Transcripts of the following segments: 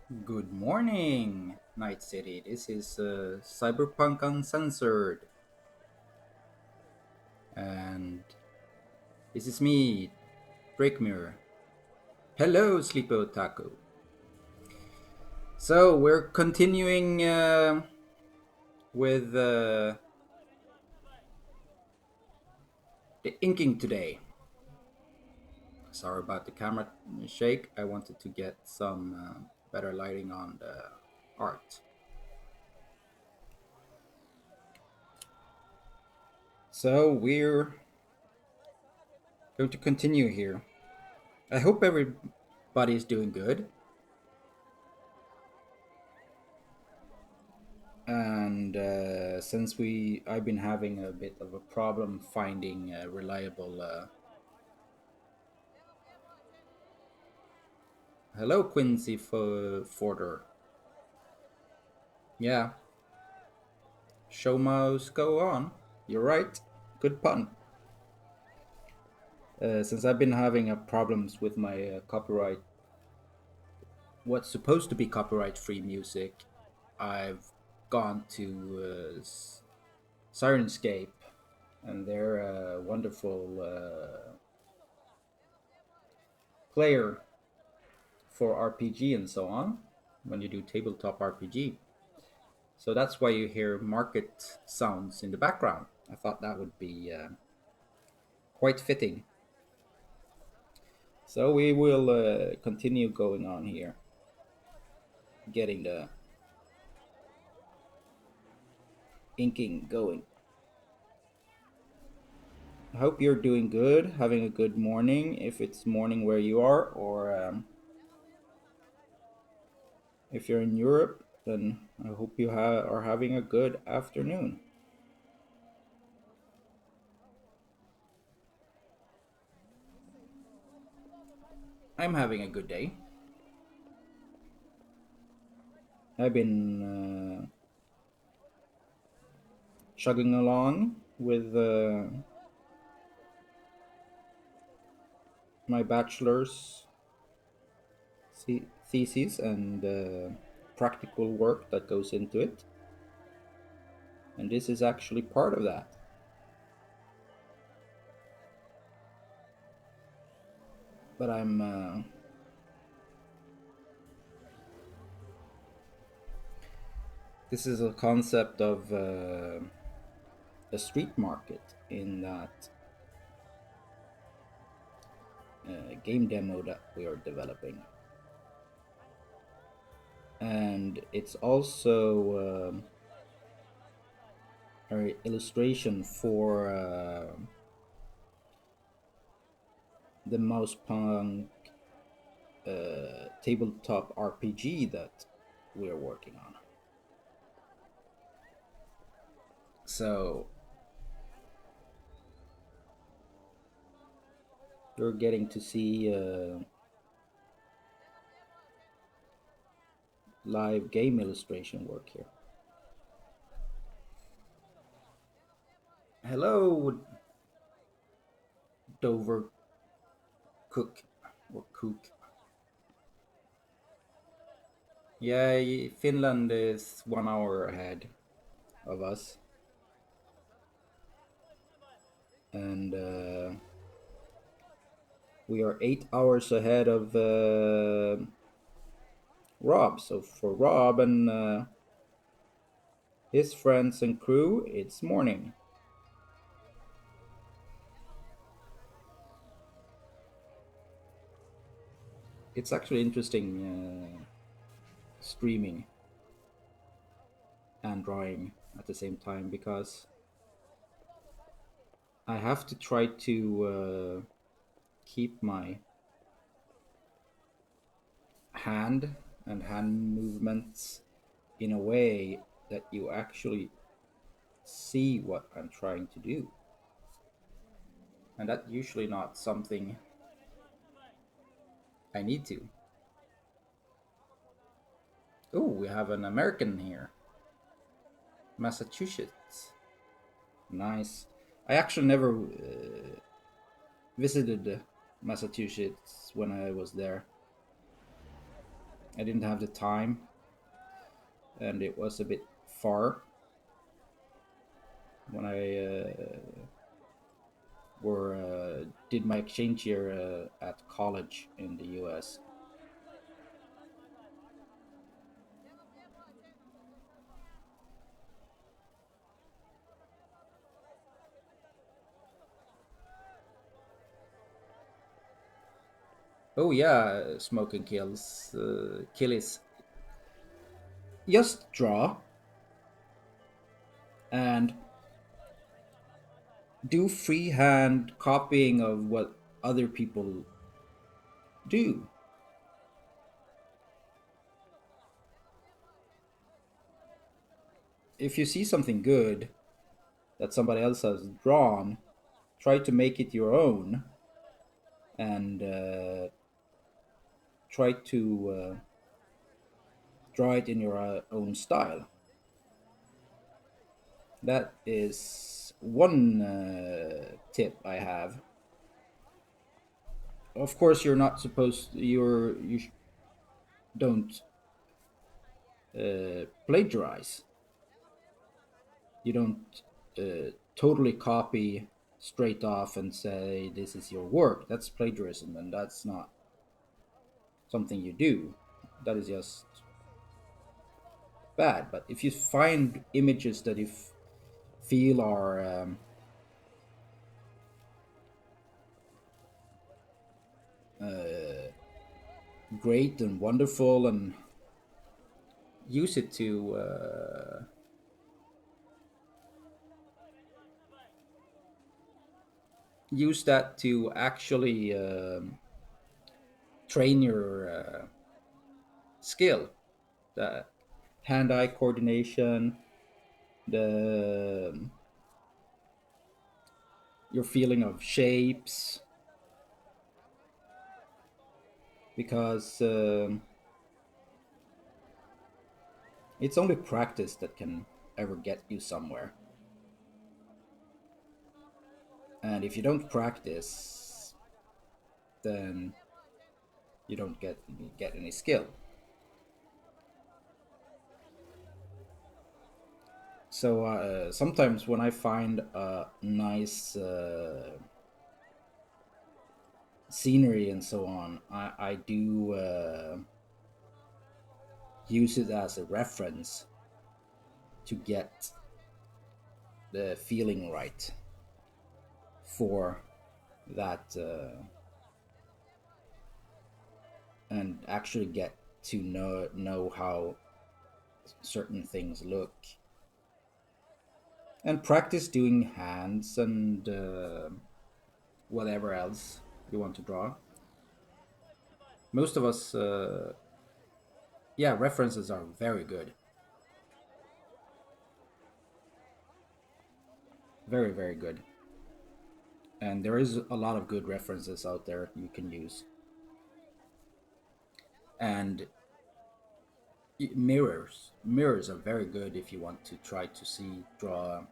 Good morning, Night City. This is Cyberpunk Uncensored, and this is me, Drakemyr. Hello, Sleepy Otaku. So we're continuing with the inking today. Sorry about the camera shake. I wanted to get some better lighting on the art. So we're going to continue here. I hope everybody is doing good. And since I've been having a bit of a problem finding reliable. Hello, Quincy Forder. Yeah, show must go on. You're right. Good pun. Since I've been having problems with my copyright, what's supposed to be copyright-free music, I've gone to Sirenscape, and they're a wonderful player for RPG and so on when you do tabletop RPG. So that's why you hear market sounds in the background. I thought that would be quite fitting. So we will continue going on here, getting the inking going. I hope you're doing good, having a good morning, if it's morning where you are, or if you're in Europe, then I hope you are having a good afternoon. I'm having a good day. I've been chugging along with my bachelor's thesis and practical work that goes into it. And this is actually part of that. But this is a concept of a street market in that game demo that we are developing. And it's also an illustration for the Mouse Punk tabletop RPG that we're working on. So you're getting to see live game illustration work here. Hello, Dover Cook or Cook. Yeah, Finland is 1 hour ahead of us, and we are 8 hours ahead of Rob. So for Rob and his friends and crew, it's morning. It's actually interesting streaming and drawing at the same time because I have to try to keep my hand and hand movements in a way that you actually see what I'm trying to do. And that's usually not something I need to. Oh, we have an American here. Massachusetts. Nice. I actually never visited Massachusetts when I was there. I didn't have the time, and it was a bit far when I did my exchange year at college in the U.S. Oh yeah, smoking kills. Killis. Just draw and do freehand copying of what other people do. If you see something good that somebody else has drawn, try to make it your own and try to draw it in your own style. That is one tip I have. Of course, you're not supposed don't plagiarize. You don't totally copy straight off and say this is your work. That's plagiarism, and that's not something you do. That is just bad. But if you find images that you feel are uh, great and wonderful, and use it to use that to actually train your skill, the hand-eye coordination, the your feeling of shapes, because it's only practice that can ever get you somewhere. And if you don't practice, then you don't get any skill. So sometimes when I find a nice scenery and so on, I do use it as a reference to get the feeling right for that and actually get to know how certain things look and practice doing hands and whatever else you want to draw. Most of us yeah, references are very good, very very good, and there is a lot of good references out there you can use. And mirrors are very good if you want to try to see draw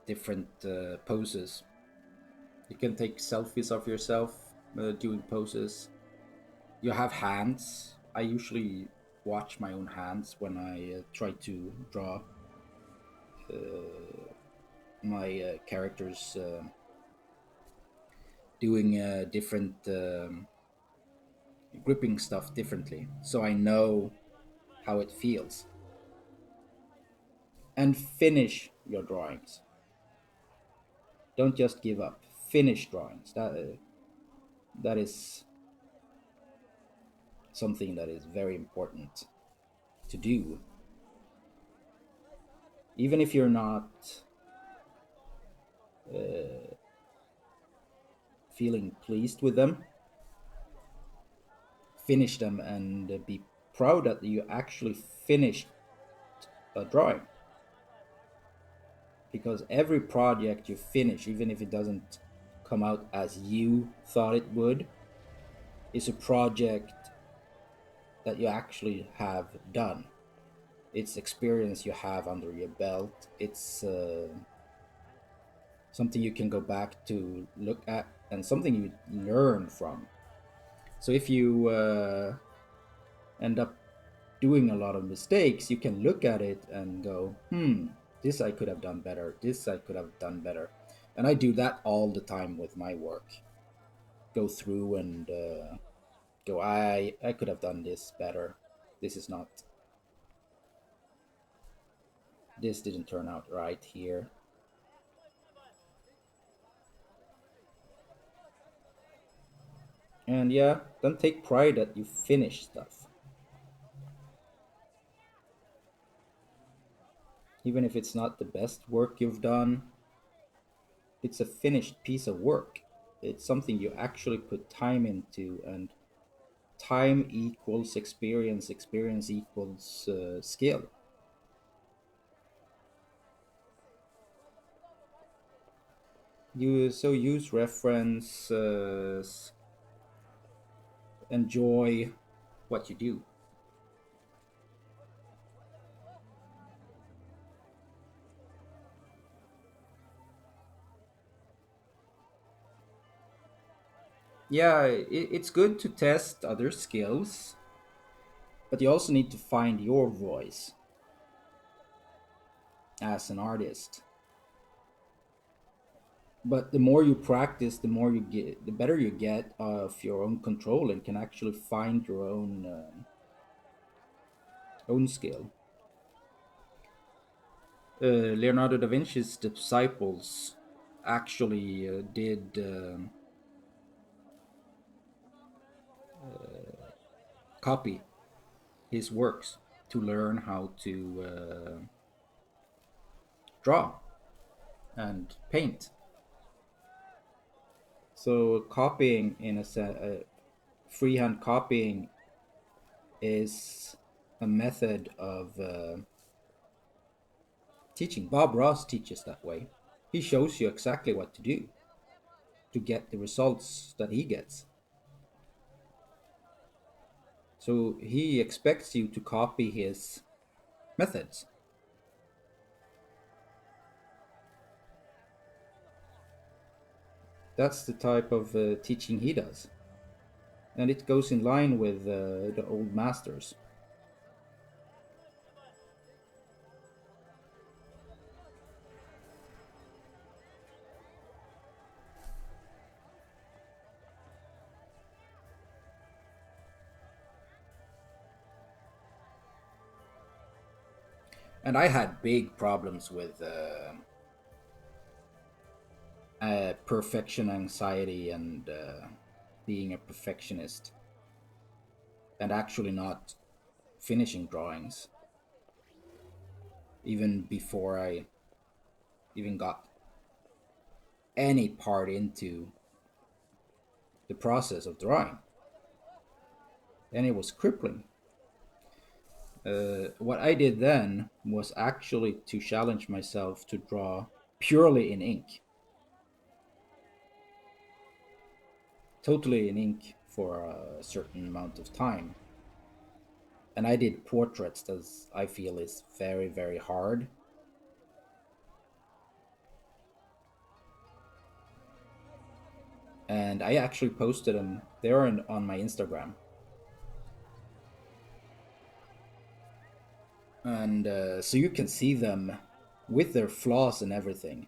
different poses. You can take selfies of yourself doing poses. You have hands. I usually watch my own hands when I try to draw my characters doing different gripping stuff differently, so I know how it feels. And finish your drawings. Don't just give up. Finish drawings. That is something that is very important to do, even if you're not feeling pleased with them. Finish them and be proud that you actually finished a drawing, because every project you finish, even if it doesn't come out as you thought it would, is a project that you actually have done. It's experience you have under your belt. It's something you can go back to look at and something you learn from. So if you end up doing a lot of mistakes, you can look at it and go, this I could have done better. This I could have done better. And I do that all the time with my work. Go through and go, I could have done this better. This is not, this didn't turn out right here. And yeah, don't take pride that you finish stuff. Even if it's not the best work you've done, it's a finished piece of work. It's something you actually put time into, and time equals experience, experience equals skill. You so use reference, enjoy what you do. Yeah, it's good to test other skills, but you also need to find your voice as an artist. But the more you practice, the more you get, the better you get of your own control, and can actually find your own skill. Leonardo da Vinci's disciples actually did copy his works to learn how to draw and paint. So copying, freehand copying is a method of teaching. Bob Ross teaches that way. He shows you exactly what to do to get the results that he gets. So he expects you to copy his methods. That's the type of teaching he does. And it goes in line with the old masters. And I had big problems with perfection anxiety and being a perfectionist and actually not finishing drawings even before I even got any part into the process of drawing. And it was crippling. What I did then was actually to challenge myself to draw purely in ink, totally in ink for a certain amount of time. And I did portraits, as I feel is very, very hard. And I actually posted them. They're on my Instagram. And so you can see them with their flaws and everything.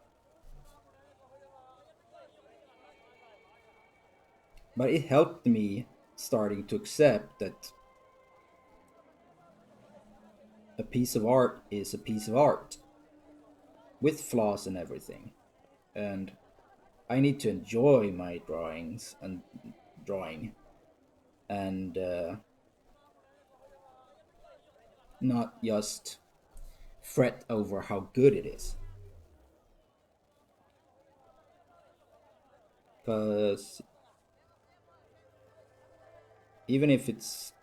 But it helped me starting to accept that a piece of art is a piece of art with flaws and everything. And I need to enjoy my drawings and drawing and not just fret over how good it is. Because even if it's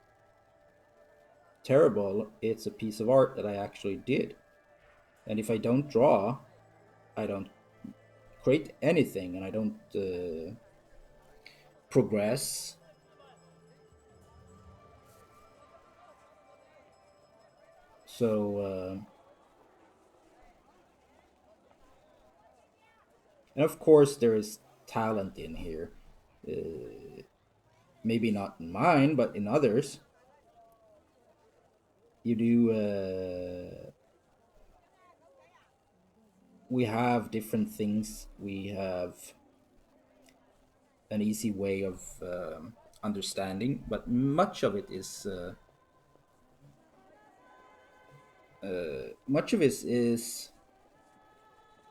terrible, it's a piece of art that I actually did. And if I don't draw, I don't create anything and I don't progress. So, and of course, there is talent in here. Maybe not in mine, but in others. You do. We have different things. We have an easy way of understanding, but much of it is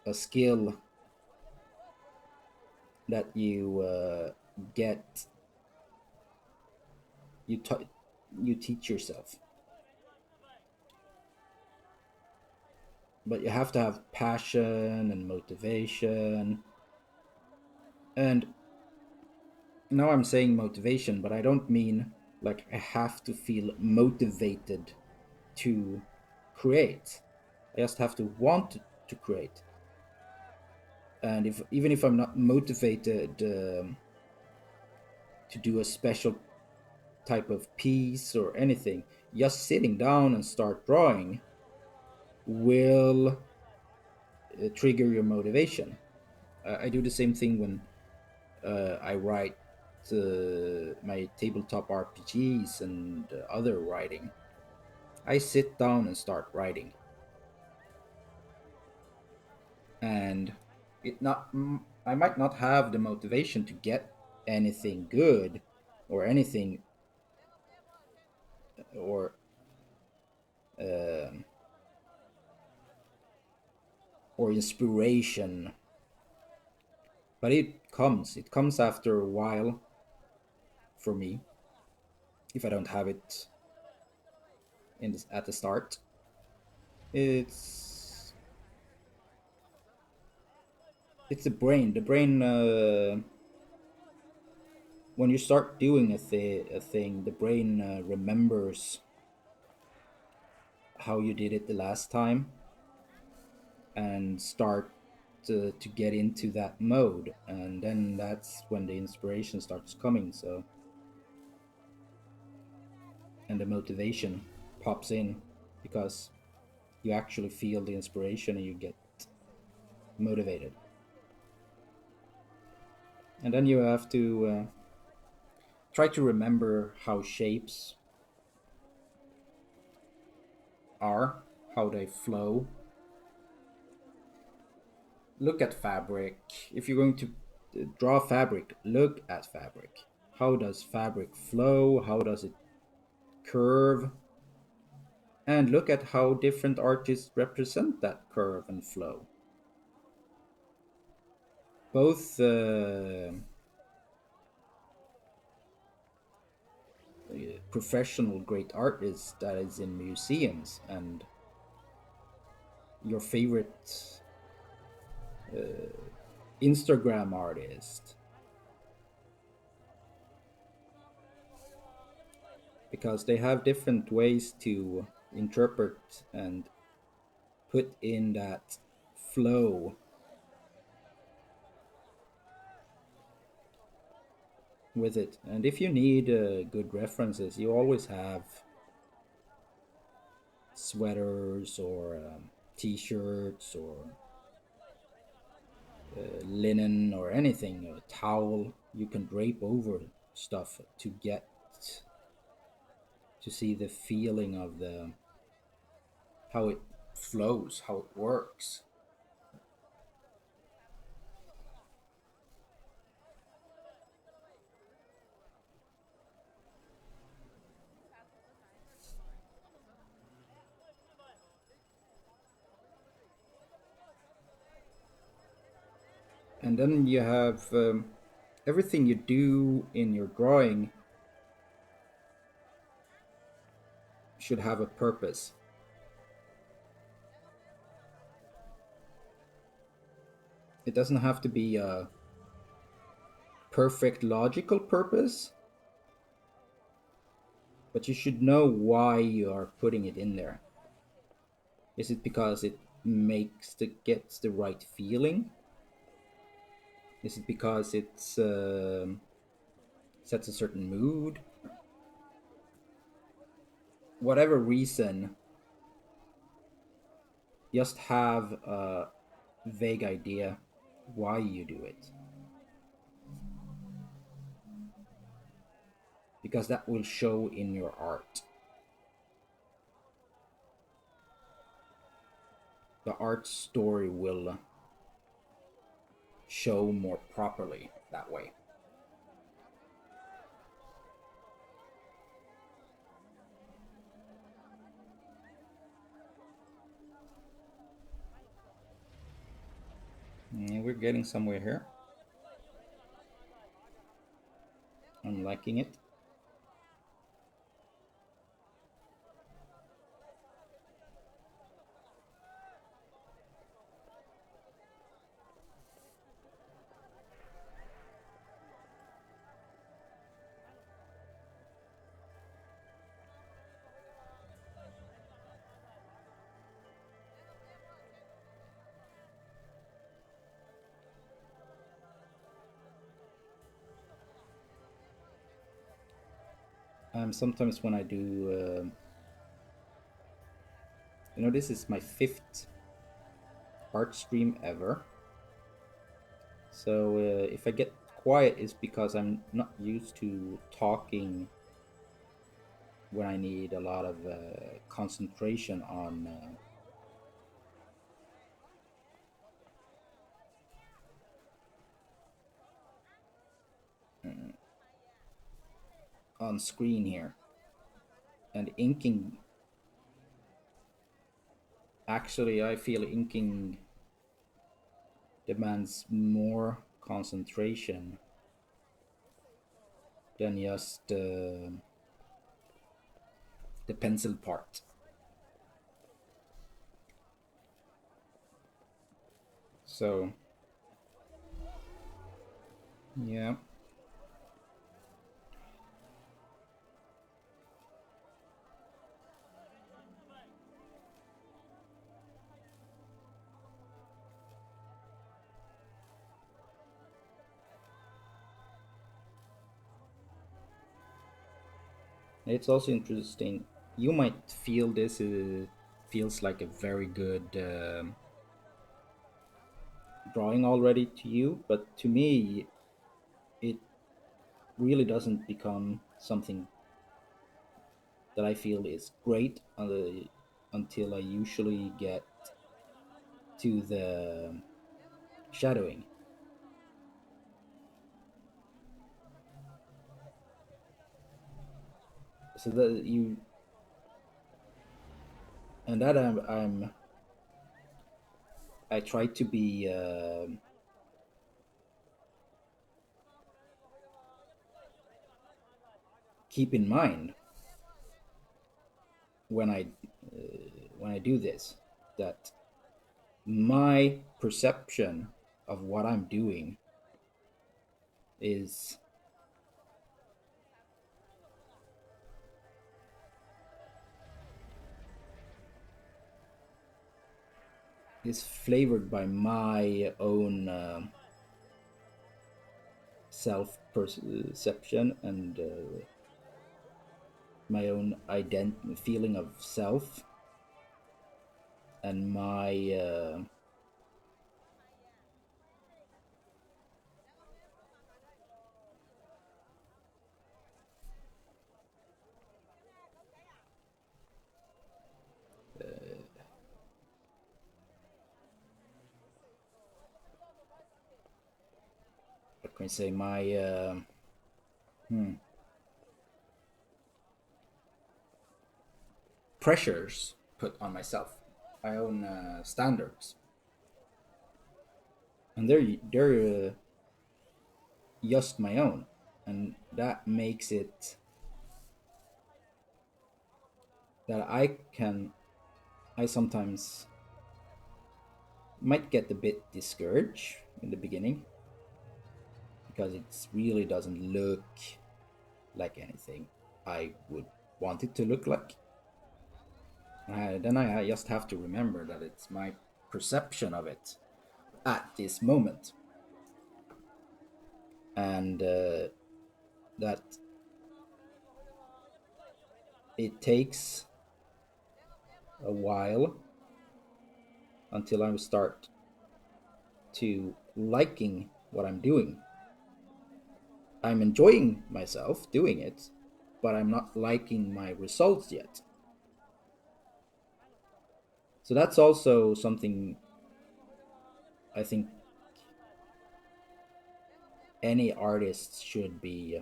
a skill that you get you t- you teach yourself, but you have to have passion and motivation. And now I'm saying motivation, but I don't mean like I have to feel motivated to create. I just have to want to create. And if even if I'm not motivated to do a special type of piece or anything, just sitting down and start drawing will trigger your motivation. I do the same thing when I write my tabletop RPGs and other writing. I sit down and start writing, and I might not have the motivation to get anything good or anything or um or inspiration, but it comes after a while for me if I don't have it at the start. it's it's the brain when you start doing a thing, the brain remembers how you did it the last time and start to get into that mode, and then that's when the inspiration starts coming. So, and the motivation pops in because you actually feel the inspiration and you get motivated. And then you have to try to remember how shapes are, how they flow. Look at fabric. If you're going to draw fabric, look at fabric. How does fabric flow? How does it curve? And look at how different artists represent that curve and flow. Both professional great artists that is in museums and your favorite Instagram artist, because they have different ways to interpret and put in that flow with it. And if you need good references, you always have sweaters or t-shirts or linen or anything, a towel you can drape over stuff to get to see the feeling of the how it flows, how it works. And then you have everything you do in your drawing should have a purpose. It doesn't have to be a perfect logical purpose, but you should know why you are putting it in there. Is it because it gets the right feeling? Is it because it's sets a certain mood? Whatever reason, just have a vague idea why you do it, because that will show in your art. the art story will show more properly that way. We're getting somewhere here. I'm liking it. Sometimes when I do, this is my fifth art stream ever. So if I get quiet, it's because I'm not used to talking when I need a lot of concentration on screen here. And inking, actually, I feel inking demands more concentration than just the pencil part. So, yeah. It's also interesting. You might feel this feels like a very good drawing already to you, but to me, it really doesn't become something that I feel is great until I usually get to the shadowing. So that you and that I try to be keep in mind when I do this, that my perception of what I'm doing is is flavored by my own self perception and my own feeling of self and my what can I say, my hmm, pressures put on myself, my own standards, and they're just my own, and that makes it that I sometimes might get a bit discouraged in the beginning because it really doesn't look like anything I would want it to look like. Then I just have to remember that it's my perception of it at this moment, and that it takes a while until I start to liking what I'm doing. I'm enjoying myself doing it, but I'm not liking my results yet. So that's also something I think any artist should be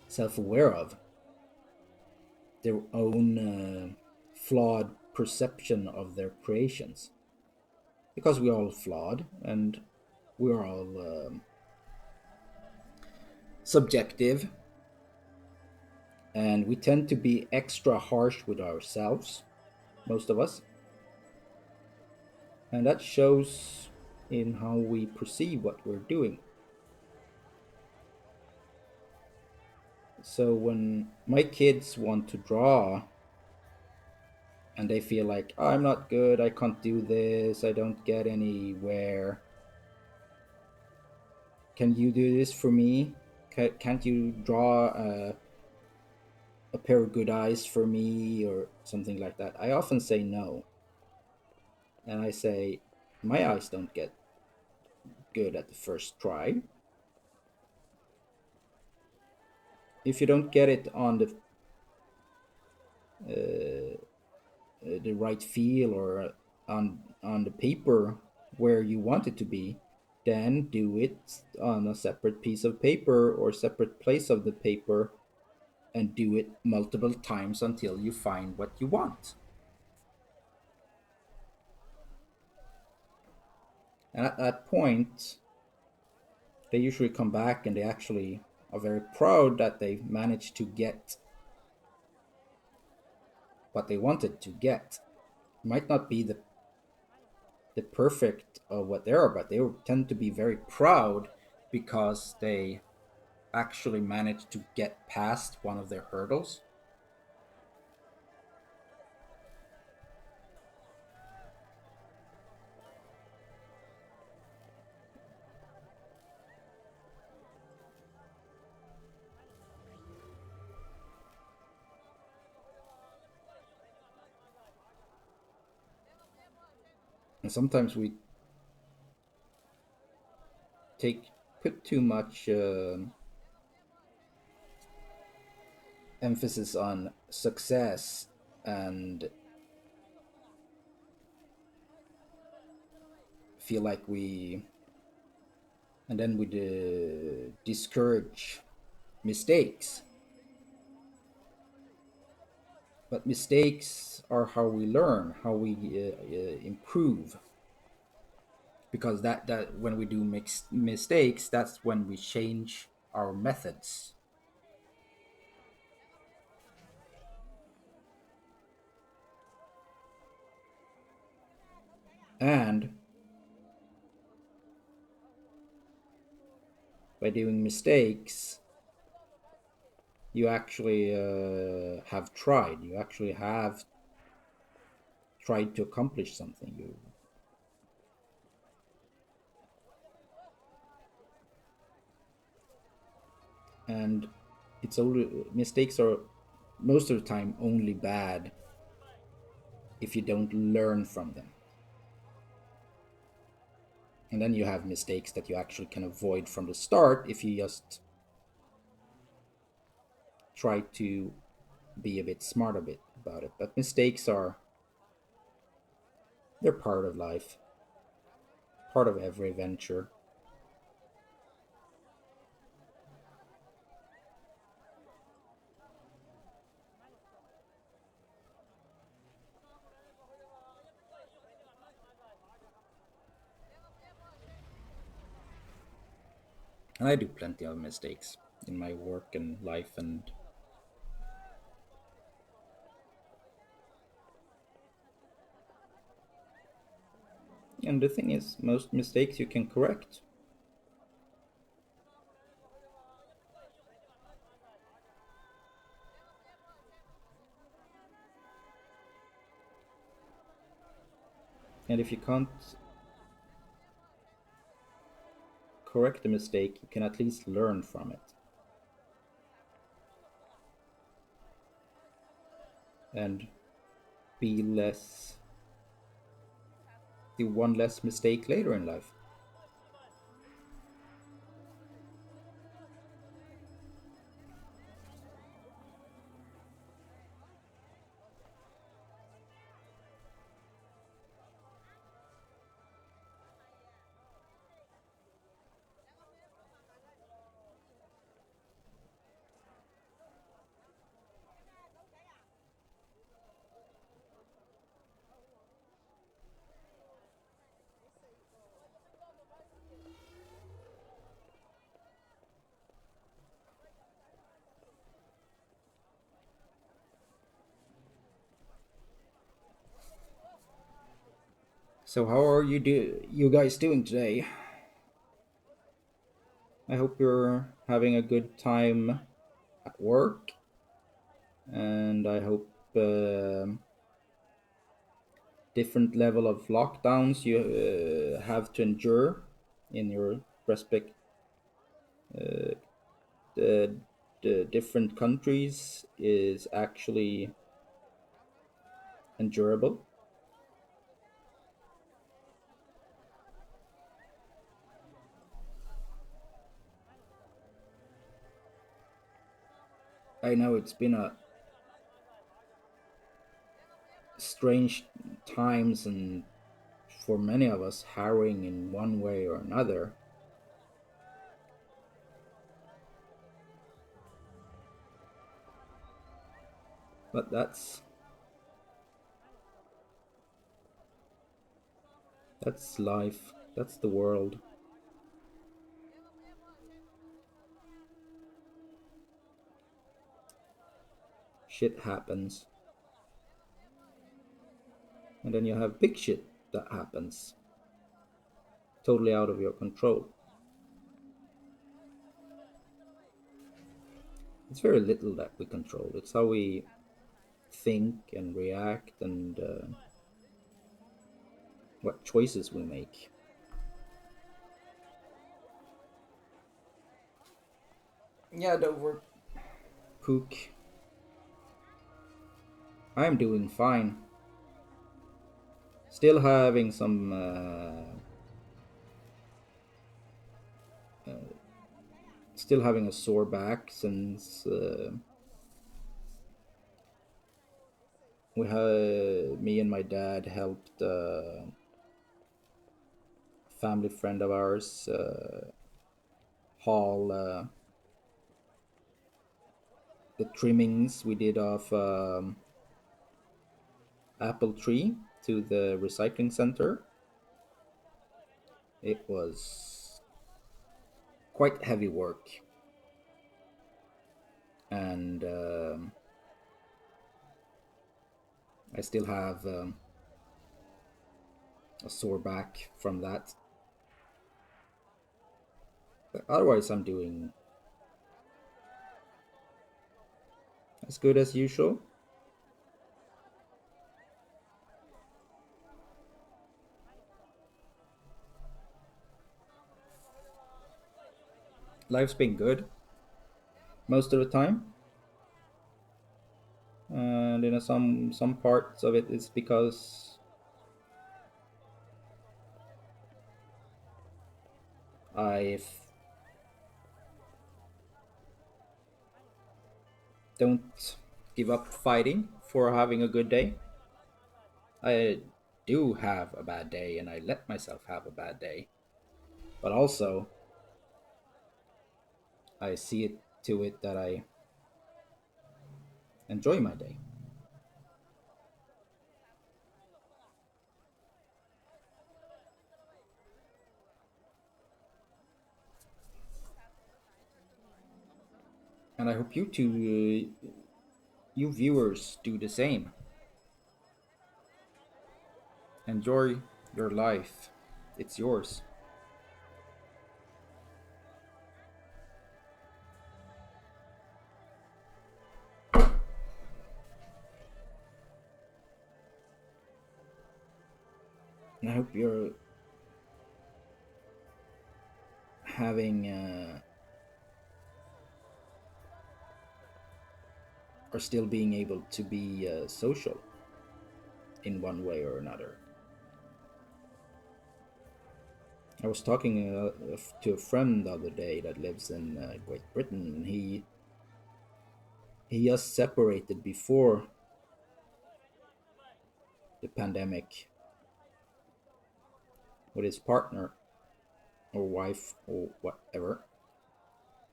self-aware of, their own flawed perception of their creations, because we're all flawed and we're all subjective, and we tend to be extra harsh with ourselves, most of us, and that shows in how we perceive what we're doing. So when my kids want to draw and they feel like, "Oh, I'm not good, I can't do this, I don't get anywhere, can you do this for me? Can't you draw a pair of good eyes for me," or something like that, I often say no. And I say, my eyes don't get good at the first try. If you don't get it on the right feel, or on the paper where you want it to be, then do it on a separate piece of paper or separate place of the paper, and do it multiple times until you find what you want. And at that point, they usually come back and they actually are very proud that they managed to get what they wanted to get. It might not be the perfect of what they are, but they tend to be very proud because they actually managed to get past one of their hurdles. And sometimes we take put too much emphasis on success, and feel like and then we discourage mistakes. But mistakes are how we learn, how we improve. Because that when we do mistakes, that's when we change our methods. And by doing mistakes, you actually have tried. You actually have tried to accomplish something. And it's only mistakes are most of the time only bad if you don't learn from them. And then you have mistakes that you actually can avoid from the start if you just try to be a bit smart a bit about it. But mistakes are, they're part of life, part of every venture. And I do plenty of mistakes in my work and life, and the thing is, most mistakes you can correct. And if you can't correct a mistake, you can at least learn from it and be less, do one less mistake later in life. So how are you guys doing today? I hope you're having a good time at work, and I hope different level of lockdowns you have to endure in your respect the, the different countries is actually endurable. I know it's been a strange times and for many of us harrowing in one way or another, but that's life. That's the world. Shit happens. And then you have big shit that happens totally out of your control. It's very little that we control. It's how we think and react and what choices we make. Yeah, Dover. Cook. I'm doing fine. Still having some. Still having a sore back since we had me and my dad helped a family friend of ours haul the trimmings we did of apple tree to the recycling center. It was quite heavy work, and I still have a sore back from that. But otherwise, I'm doing as good as usual. Life's been good most of the time, and some parts of it is because I don't give up fighting for having a good day. I do have a bad day, and I let myself have a bad day, but also I see it to it that I enjoy my day. And I hope you two, you viewers, do the same. Enjoy your life. It's yours. And I hope you're having or still being able to be social in one way or another. I was talking to a friend the other day that lives in Great Britain, and he just separated before the pandemic with his partner or wife or whatever.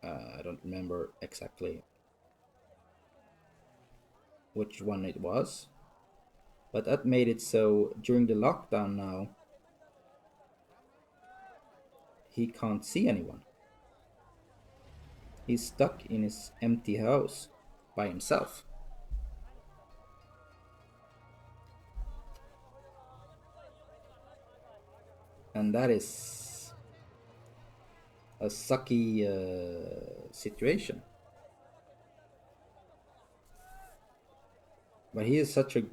I don't remember exactly which one it was, but that made it so during the lockdown now he can't see anyone. He's stuck in his empty house by himself. and that is a sucky situation. But he is such a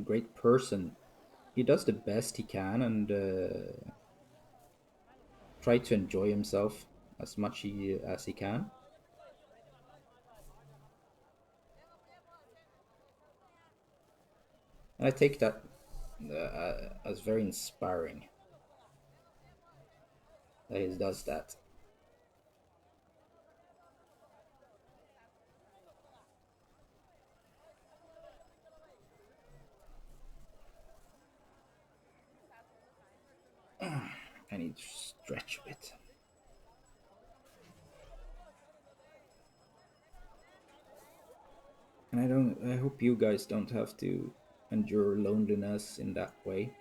great person. He does the best he can and try to enjoy himself as much as he can. And I take that as very inspiring that he does that. I need to stretch a bit. And I hope you guys don't have to endure loneliness in that way.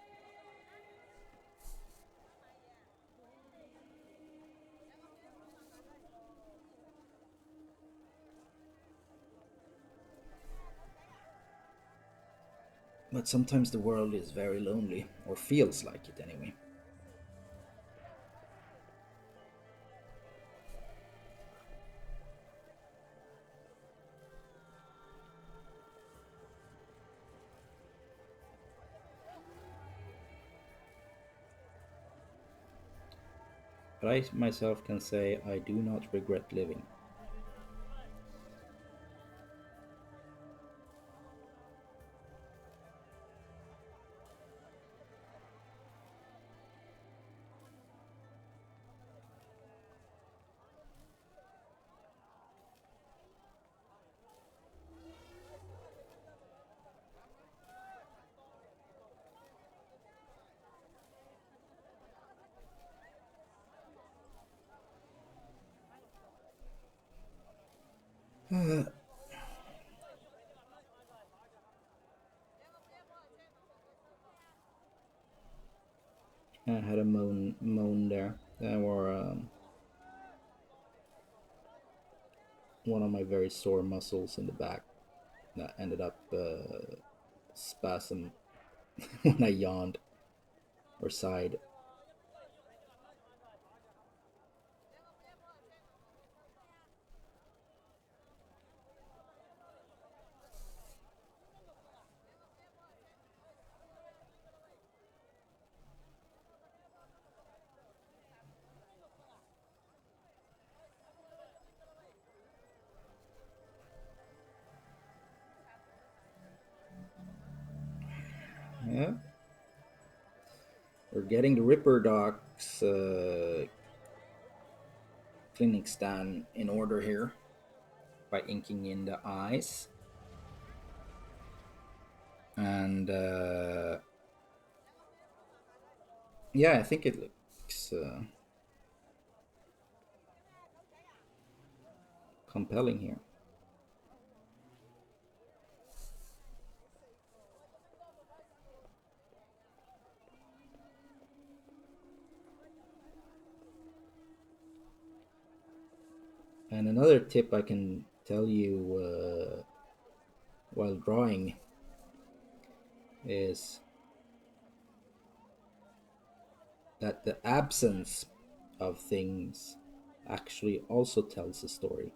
But sometimes the world is very lonely, or feels like it anyway. But I myself can say I do not regret living. I had a moan there. There were one of my very sore muscles in the back that ended up spasm when I yawned or sighed. Yeah, we're getting the Ripper Doc's clinic stand in order here by inking in the eyes. And yeah, I think it looks compelling here. And another tip I can tell you while drawing is that the absence of things actually also tells a story.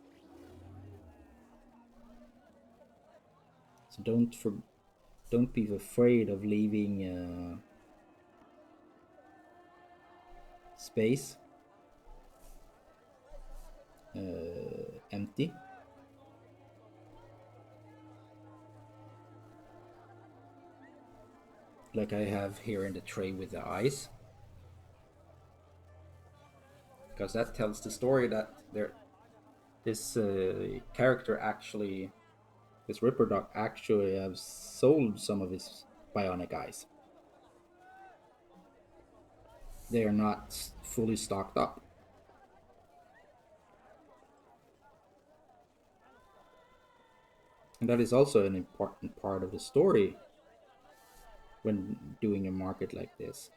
So don't be afraid of leaving space empty. Like I have here in the tray with the eyes. Because that tells the story that this character actually, this Ripper Dog actually has sold some of his bionic eyes. They are not fully stocked up. And that is also an important part of the story when doing a market like this.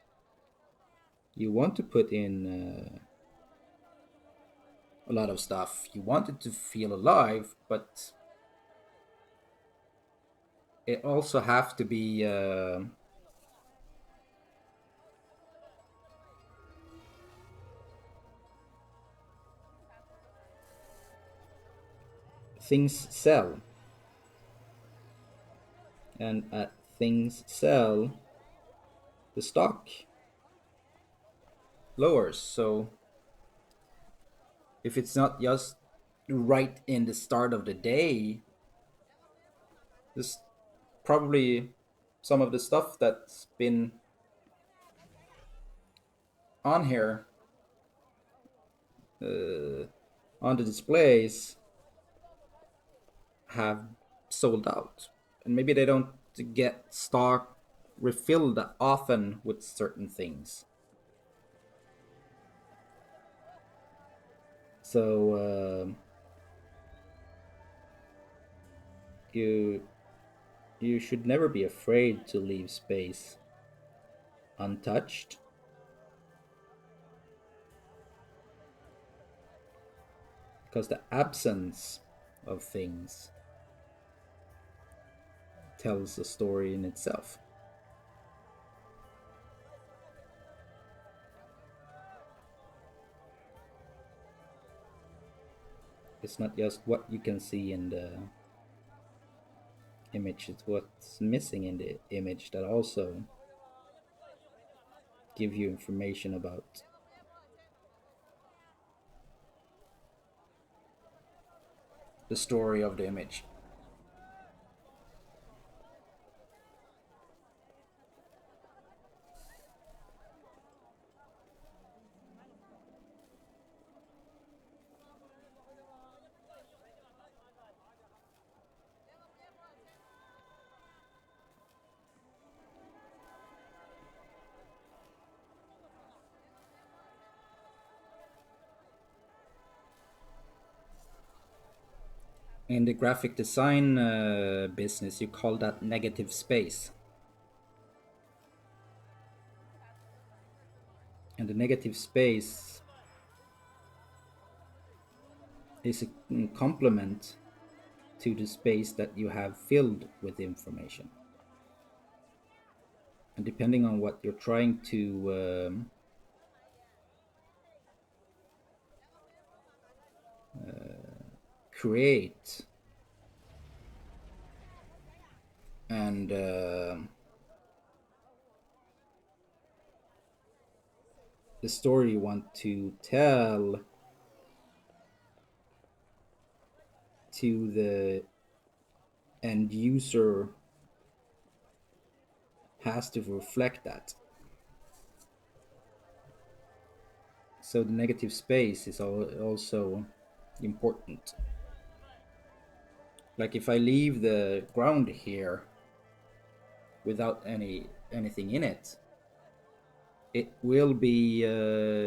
You want to put in a lot of stuff. You want it to feel alive, but it also have to be things sell, and at things sell, the stock lowers. So if it's not just right in the start of the day, this probably some of the stuff that's been on here uh, on the displays have sold out, and maybe they don't get stock refilled often with certain things. So you you should never be afraid to leave space untouched, because the absence of things tells a story in itself. It's not just what you can see in the image, it's what's missing in the image that also give you information about the story of the image. In the graphic design business, you call that negative space. And the negative space is a complement to the space that you have filled with information. And depending on what you're trying to create and the story you want to tell to the end user has to reflect that. So the negative space is also important. Like if I leave the ground here without anything in it, it will be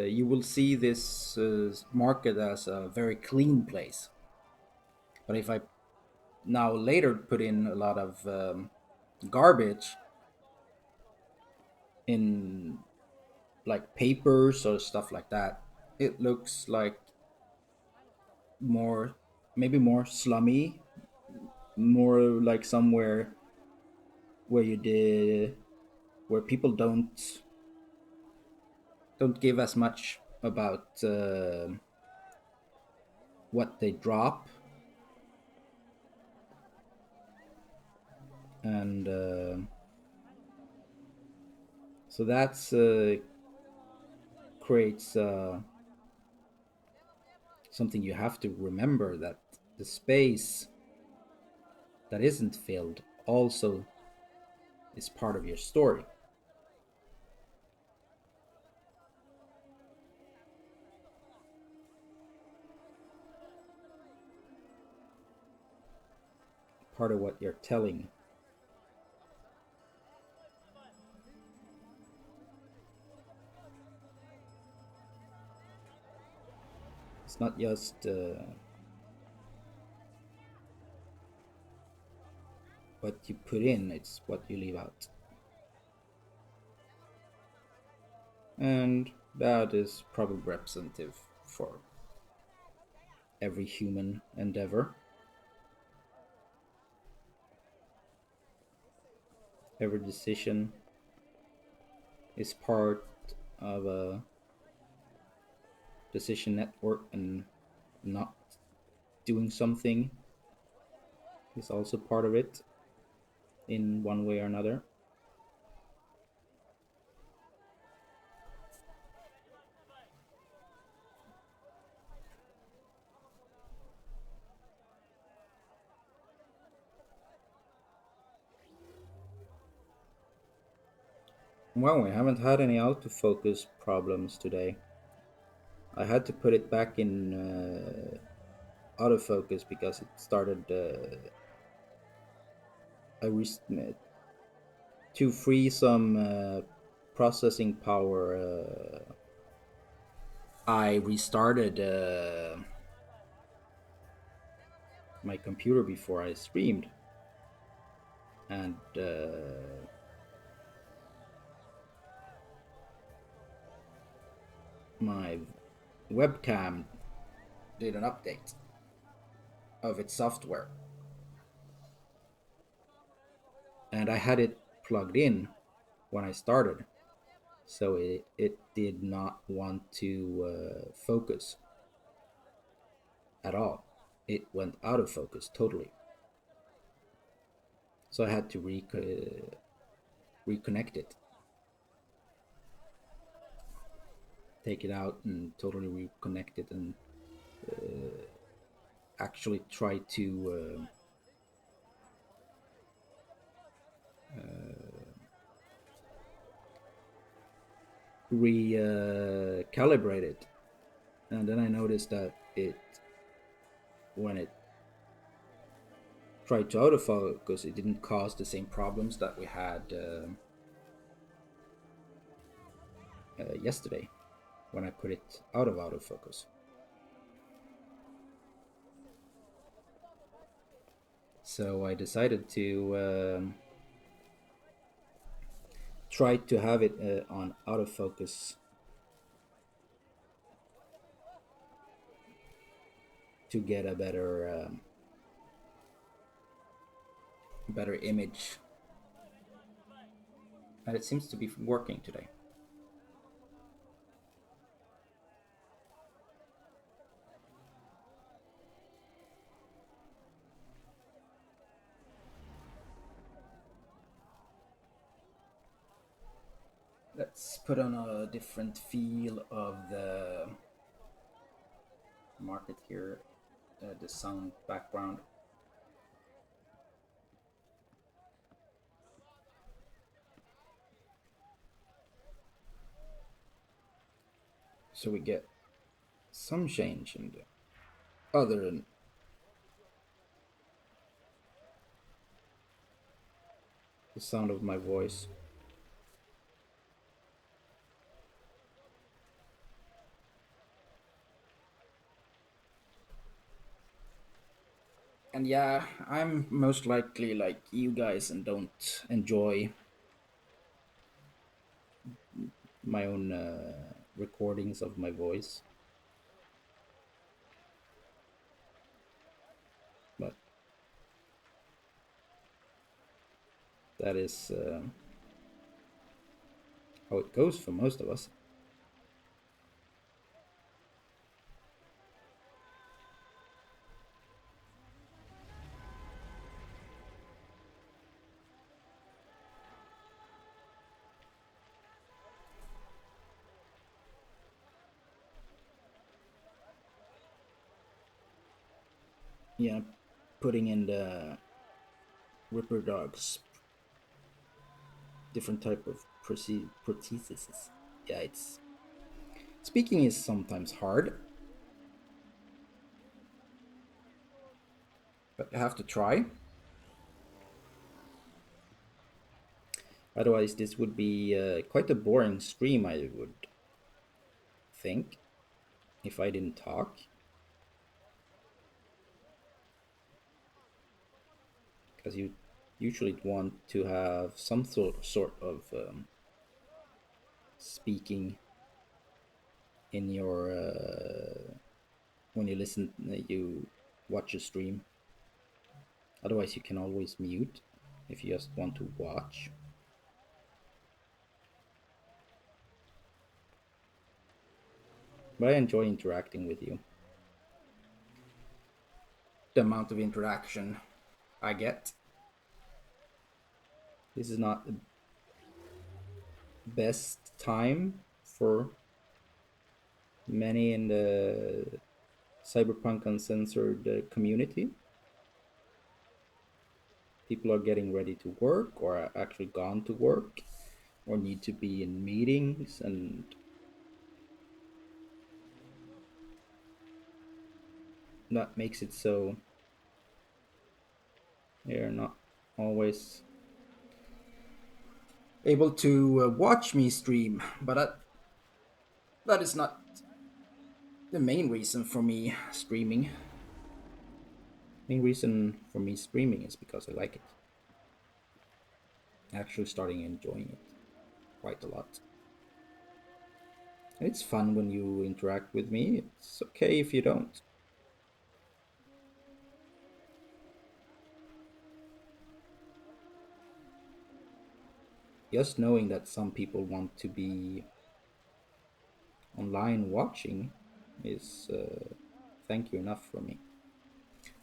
you will see this market as a very clean place. But if I now later put in a lot of garbage in like papers or stuff like that, it looks like more, maybe more slummy, more like somewhere where you did where people don't give as much about what they drop, and so that's creates something you have to remember, that the space that isn't filled also is part of your story. Part of what you're telling. It's not just what you put in, it's what you leave out. And that is probably representative for every human endeavor. Every decision is part of a decision network, and not doing something is also part of it in one way or another. Well, we haven't had any autofocus problems today. I had to put it back in autofocus because it started. To free some processing power. I restarted my computer before I streamed, and my webcam did an update of its software, and I had it plugged in when I started, so it did not want to focus at all. It went out of focus totally. So I had to reconnect it, take it out, and totally reconnect it, and actually try to recalibrate it. And then I noticed that when it tried to autofocus, it didn't cause the same problems that we had yesterday when I put it out of autofocus. So I decided to try to have it on autofocus to get a better image, and it seems to be working today. Let's put on a different feel of the market here, the sound background. So we get some change in the other than the sound of my voice. And yeah, I'm most likely like you guys and don't enjoy my own recordings of my voice. But that is how it goes for most of us. Yeah, putting in the Ripper Dogs, different type of prostheses. Yeah, it's speaking is sometimes hard, but you have to try. Otherwise, this would be quite a boring stream, I would think, if I didn't talk. Because you usually want to have some sort of speaking in your when you listen, you watch a stream. Otherwise, you can always mute if you just want to watch. But I enjoy interacting with you. The amount of interaction I get this is not the best time for many in the Cyberpunk Uncensored community. People are getting ready to work or are actually gone to work or need to be in meetings, and that makes it so they're not always able to watch me stream. But that is not the main reason for me streaming. Main reason for me streaming is because I like it. Actually, starting enjoying it quite a lot. It's fun when you interact with me. It's okay if you don't. Just knowing that some people want to be online watching is thank you enough for me,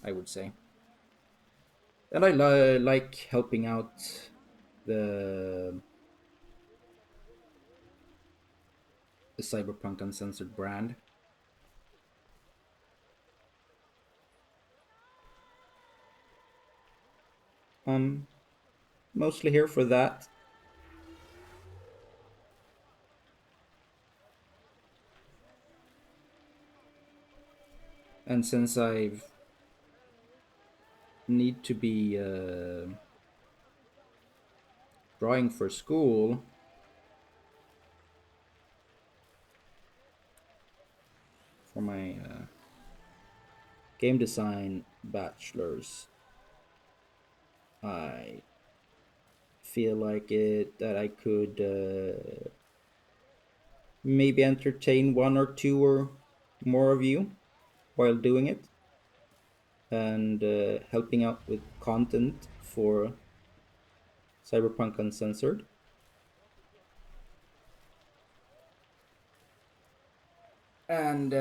I would say. And I like helping out the the Cyberpunk Uncensored brand. I'm mostly here for that. And since I need to be drawing for school, for my game design bachelor's, I feel like it that I could maybe entertain one or two or more of you while doing it, and helping out with content for Cyberpunk Uncensored. And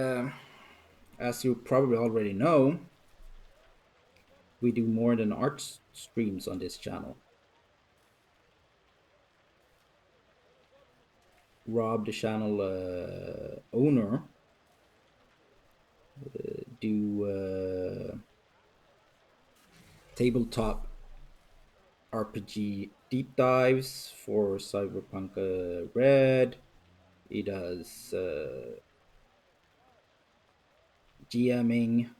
as you probably already know, we do more than art streams on this channel. Rob, the channel owner, do tabletop RPG deep dives for Cyberpunk Red. He does GMing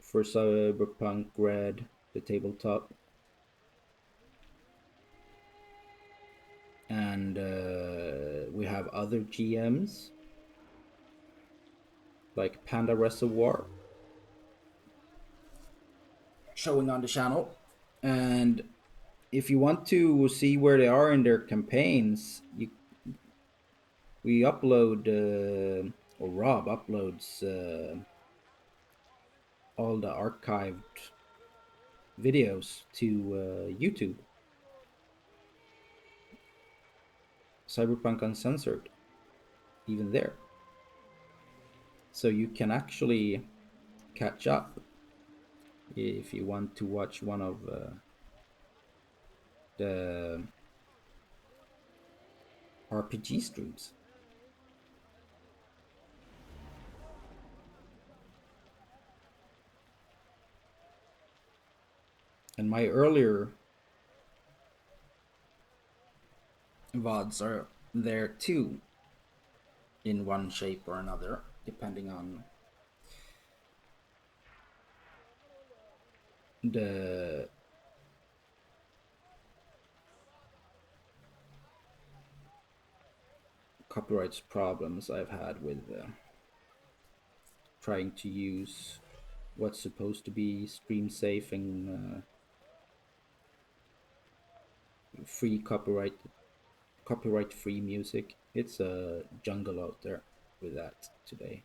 for Cyberpunk Red, the tabletop. And we have other GMs like Panda Reservoir showing on the channel. And if you want to see where they are in their campaigns, we upload, or Rob uploads all the archived videos to YouTube, Cyberpunk Uncensored, even there. So you can actually catch up if you want to watch one of the RPG streams. And my earlier VODs are there too, in one shape or another, depending on the copyrights problems I've had with trying to use what's supposed to be stream safe and free copyright free music. It's a jungle out there with that today.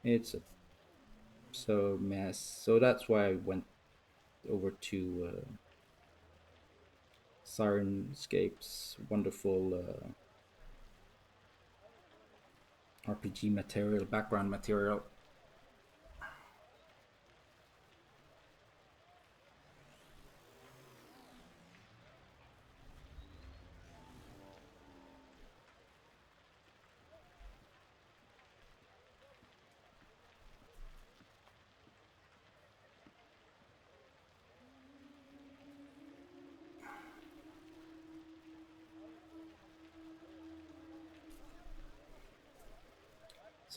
It's a so mess. So that's why I went over to Sirenscape's wonderful RPG material, background material,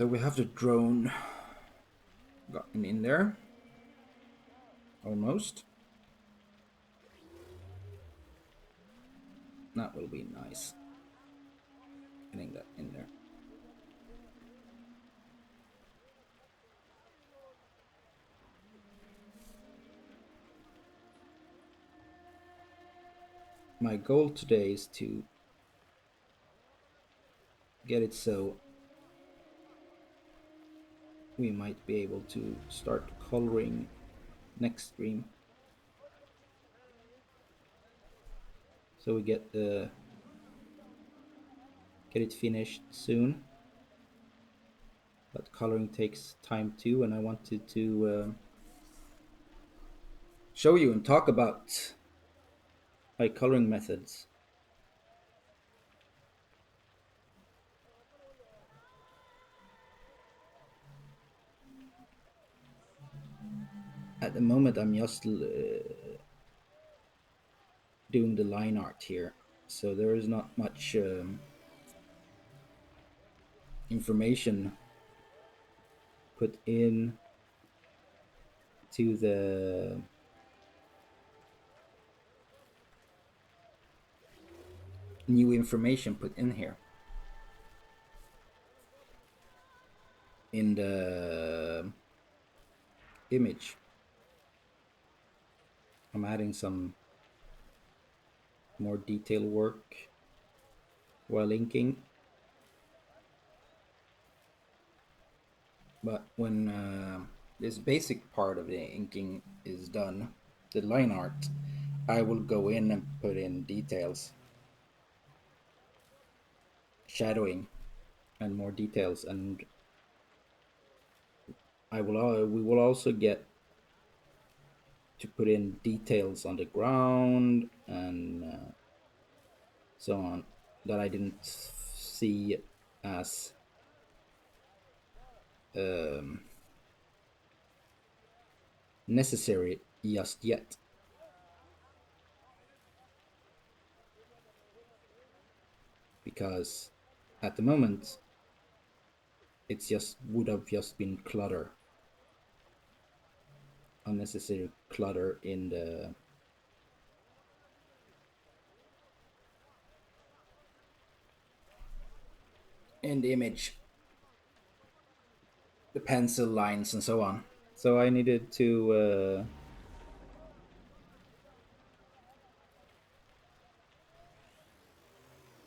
So we have the drone gotten in there. Almost. That will be nice. Getting that in there. My goal today is to get it so we might be able to start coloring next stream. So we get it finished soon. But coloring takes time too, and I wanted to show you and talk about my coloring methods. At the moment, I'm just doing the line art here, so there is not much information put in to the new information put in here in the image. I'm adding some more detail work while inking, but when this basic part of the inking is done, the line art, I will go in and put in details, shadowing, and more details, and we will also get to put in details on the ground and so on that I didn't see as um, necessary just yet. Because at the moment, it's just would have just been clutter, unnecessary clutter in the image, the pencil lines and so on. So I needed to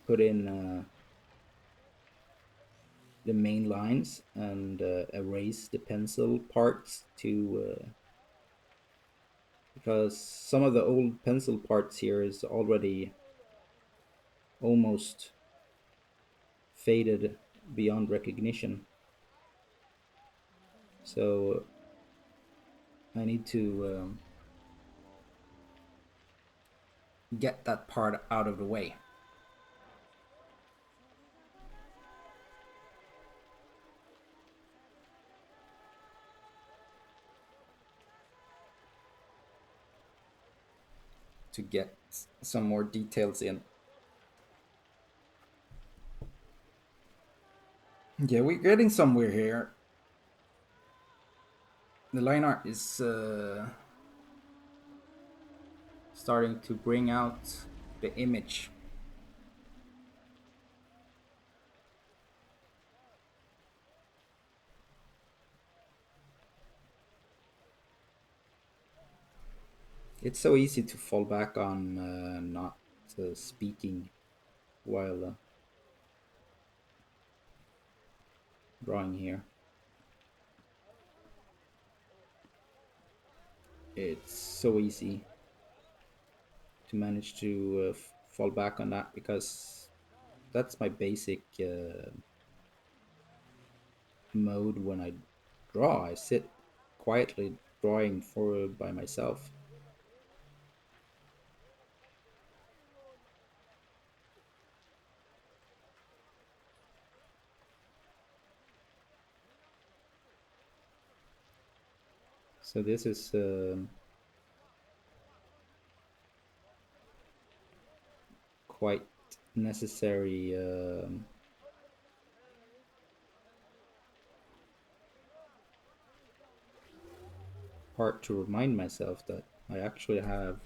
put in the main lines and erase the pencil parts to because some of the old pencil parts here is already almost faded beyond recognition. So I need to get that part out of the way. To get some more details in. Yeah, we're getting somewhere here. The line art is starting to bring out the image. It's so easy to fall back on not speaking while drawing here. It's so easy to manage to fall back on that because that's my basic mode when I draw. I sit quietly drawing for by myself. So this is quite necessary part to remind myself that I actually have,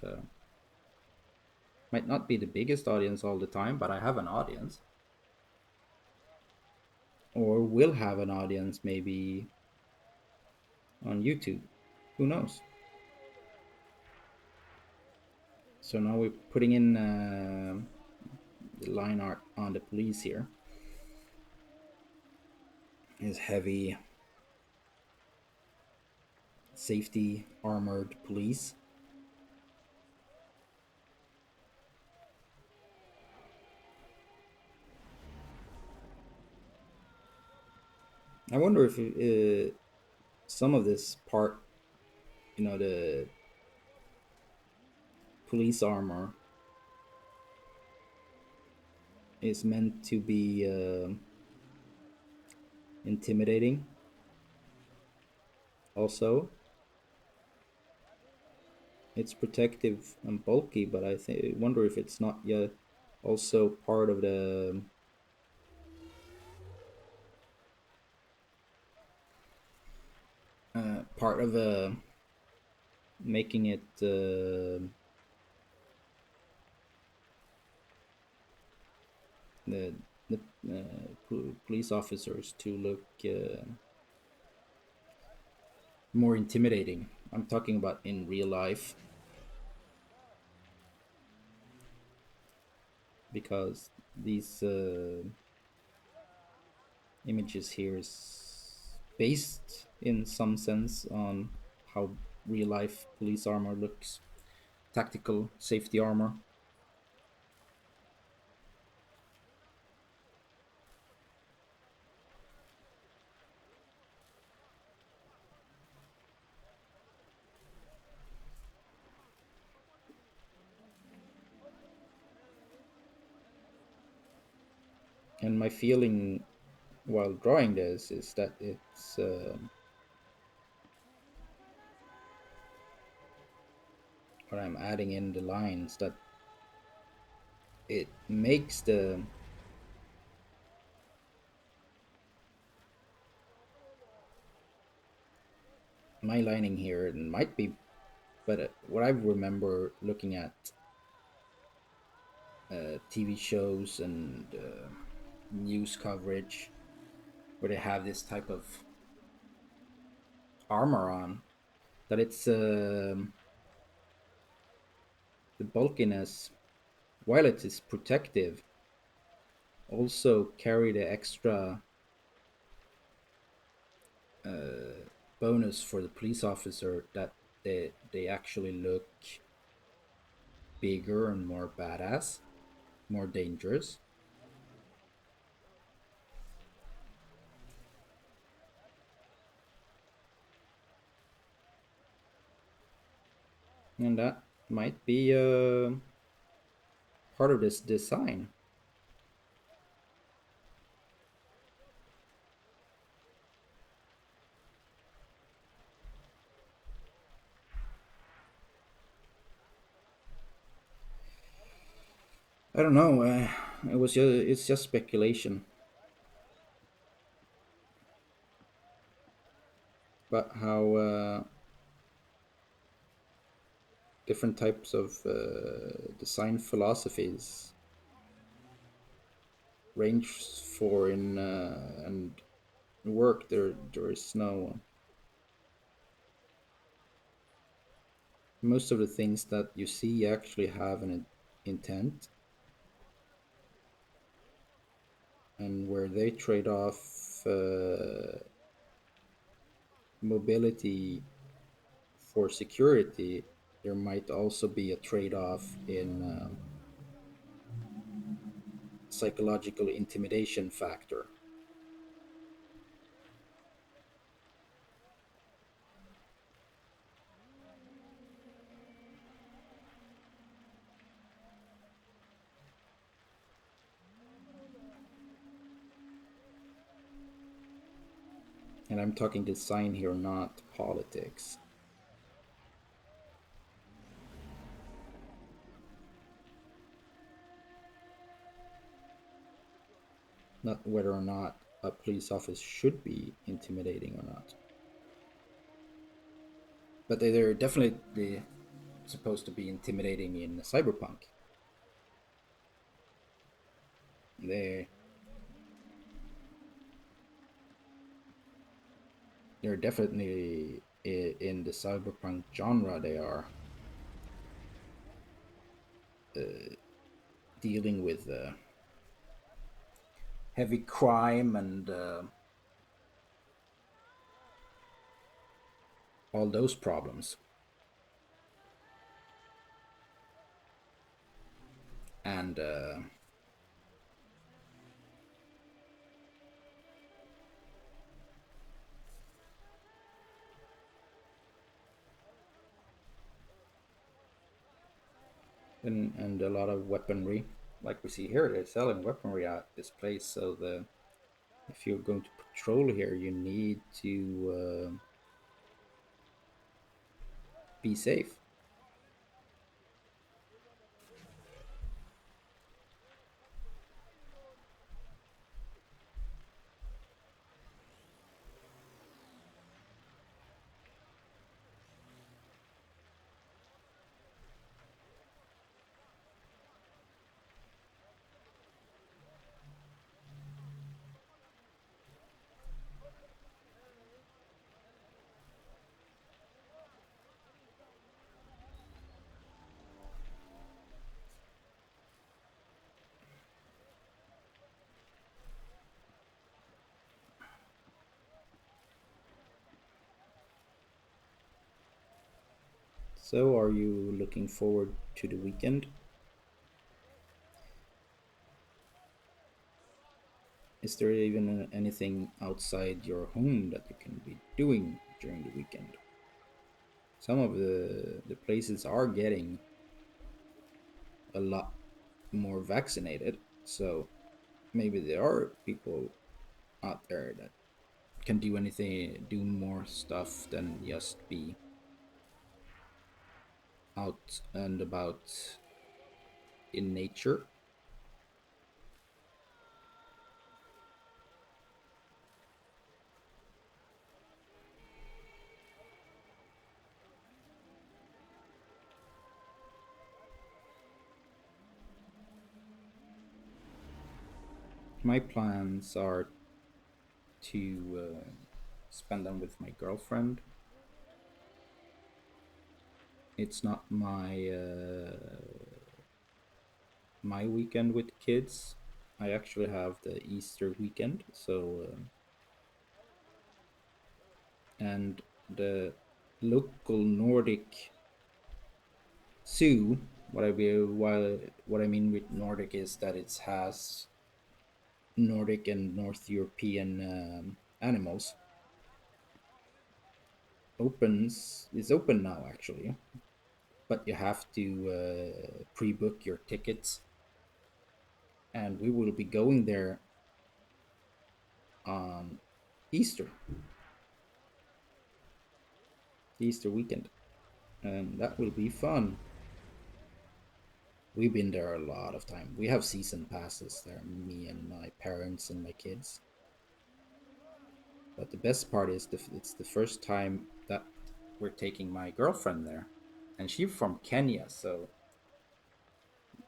might not be the biggest audience all the time, but I have an audience, or will have an audience maybe on YouTube. Who knows? So now we're putting in the line art on the police here. Is heavy safety armored police. I wonder if some of this part, the police armor is meant to be intimidating. Also, it's protective and bulky, but wonder if it's not yet also part of the part of making it the police officers to look more intimidating. I'm talking about in real life, because these images here is based in some sense on how real life police armor looks, tactical safety armor. And my feeling while drawing this is that it's when I'm adding in the lines, that it makes the my lining here, it might be, but what I remember looking at TV shows and news coverage where they have this type of armor on, that it's the bulkiness, while it is protective, also carry the extra bonus for the police officer, that they actually look bigger and more badass, more dangerous. And that might be part of this design. I don't know. It's just speculation. But how different types of design philosophies range for in and work. There is no, most of the things that you see actually have an intent, and where they trade off mobility for security, there might also be a trade-off in psychological intimidation factor. And I'm talking design here, not politics. Not whether or not a police officer should be intimidating or not. but they're definitely supposed to be intimidating in Cyberpunk. They they're definitely in the Cyberpunk genre. They are dealing with heavy crime and all those problems. And and a lot of weaponry, like we see here. They're selling weaponry at this place. So the if you're going to patrol here, you need to be safe. So, are you looking forward to the weekend? Is there even anything outside your home that you can be doing during the weekend? Some of the places are getting a lot more vaccinated, so maybe there are people out there that can do anything, do more stuff than just be out and about in nature. My plans are to spend them with my girlfriend. It's not my weekend with kids. I actually have the Easter weekend, so and the local Nordic zoo. What I mean with Nordic is that it has Nordic and North European animals. Opens is open now actually, but you have to pre-book your tickets, and we will be going there on Easter, Easter weekend, and that will be fun. We've been there a lot of time. We have season passes there, me and my parents and my kids. But the best part is it's the first time that we're taking my girlfriend there, and she's from Kenya, so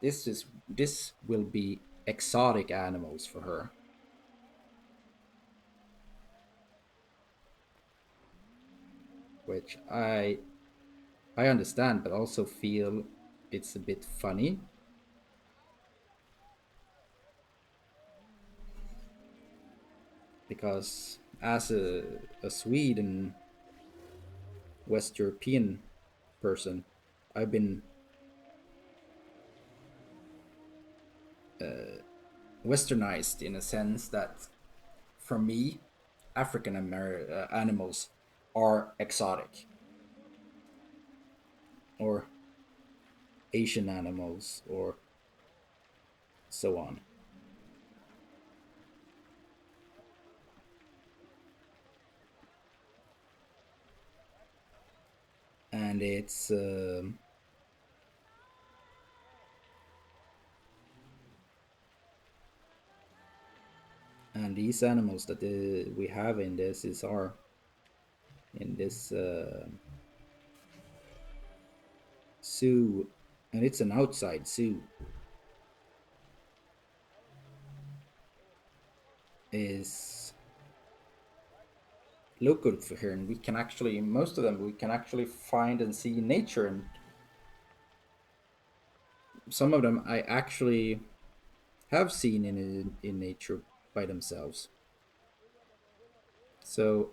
this will be exotic animals for her, which I understand, but also feel it's a bit funny because as a Swede and West European person, I've been westernized in a sense that for me, African animals are exotic, or Asian animals, or so on. And it's and these animals that we have in this is are in this zoo, and it's an outside zoo, is local for here, and we can actually, most of them, we can actually find and see nature, and some of them I actually have seen in nature by themselves. So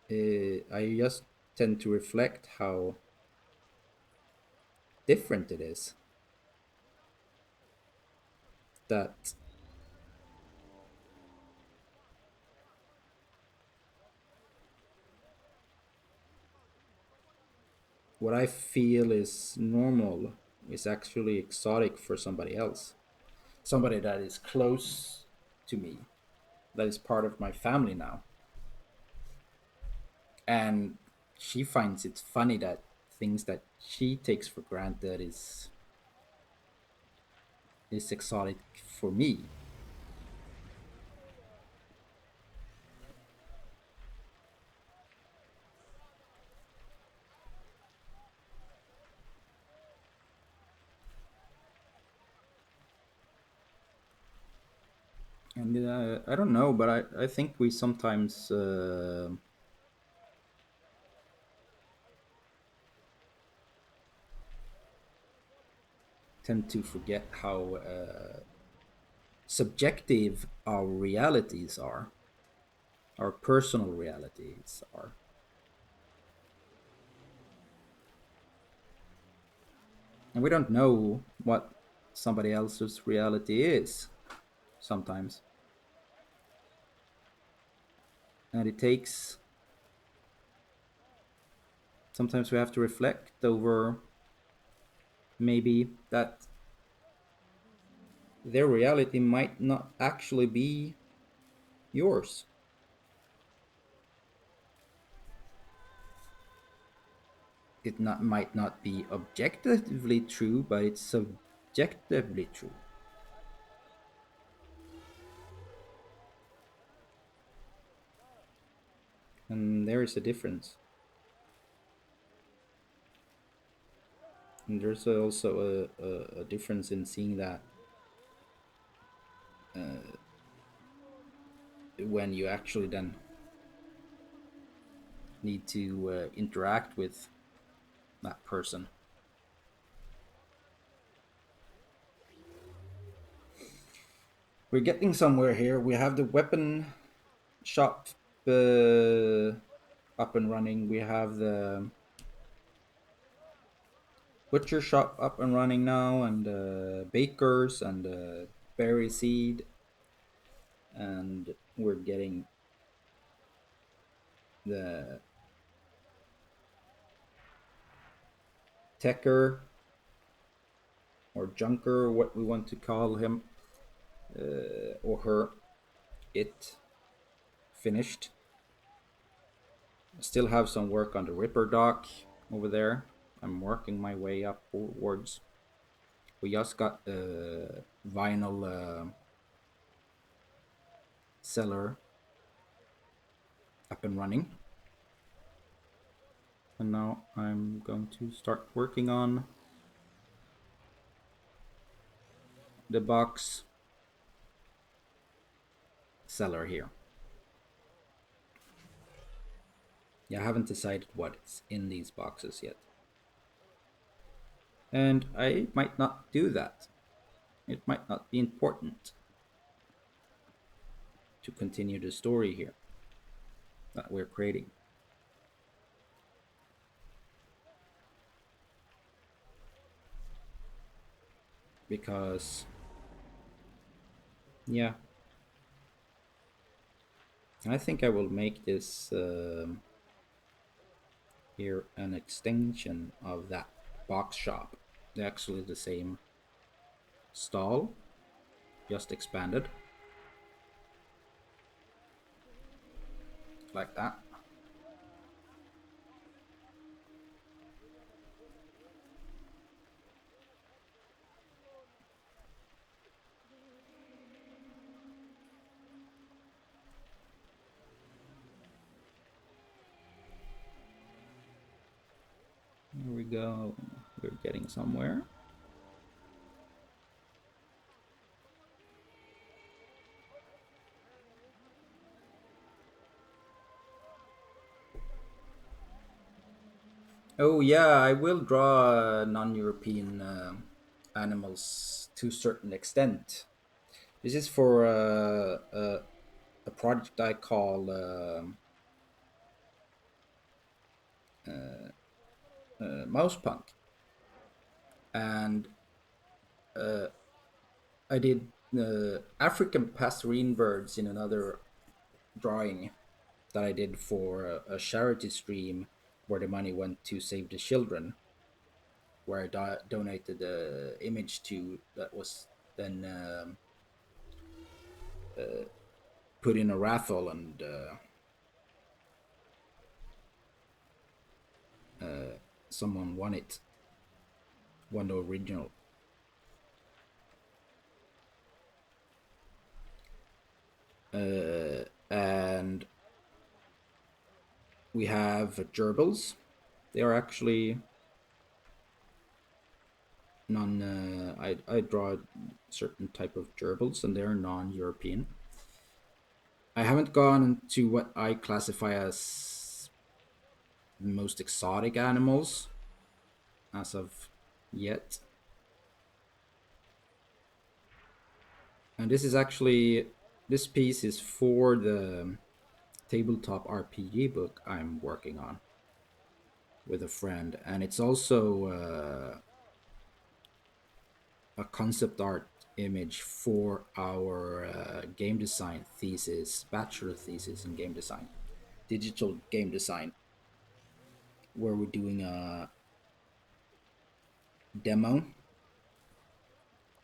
I just tend to reflect how different it is that what I feel is normal is actually exotic for somebody else, somebody that is close to me, that is part of my family now. And she finds it funny that things that she takes for granted is exotic for me. And I don't know, but I think we sometimes tend to forget how subjective our realities are, our personal realities are. And we don't know what somebody else's reality is sometimes. And it takes, sometimes we have to reflect over maybe that their reality might not actually be yours. It not might not be objectively true, but it's subjectively true. And there is a difference. And there's also a difference in seeing that when you actually then need to interact with that person. We're getting somewhere here. We have the weapon shop uh, up and running. We have the butcher shop up and running now, and bakers and berry seed, and we're getting the techer or junker, what we want to call him or her, it finished. I still have some work on the Ripper dock over there. I'm working my way up forwards. We just got a vinyl cellar up and running. And now I'm going to start working on the box cellar here. Yeah, I haven't decided what's in these boxes yet. And I might not do that. It might not be important to continue the story here that we're creating. Because, yeah, I think I will make this here an extension of that box shop. They're actually the same stall, just expanded like that. There we go. We're getting somewhere. Oh yeah, I will draw non-European animals to a certain extent. This is for a project I call Mousepunk, and uh, I did African passerine birds in another drawing that I did for a charity stream where the money went to save the children, where I donated the image to that was then put in a raffle, and someone won it, won the original. And we have gerbils. They are actually non. I draw a certain type of gerbils, and they're non-European. I haven't gone into what I classify as the most exotic animals as of yet. And this piece is for the tabletop RPG book I'm working on with a friend, and it's also a concept art image for our game design thesis, bachelor thesis in game design, digital game design, where we're doing a demo,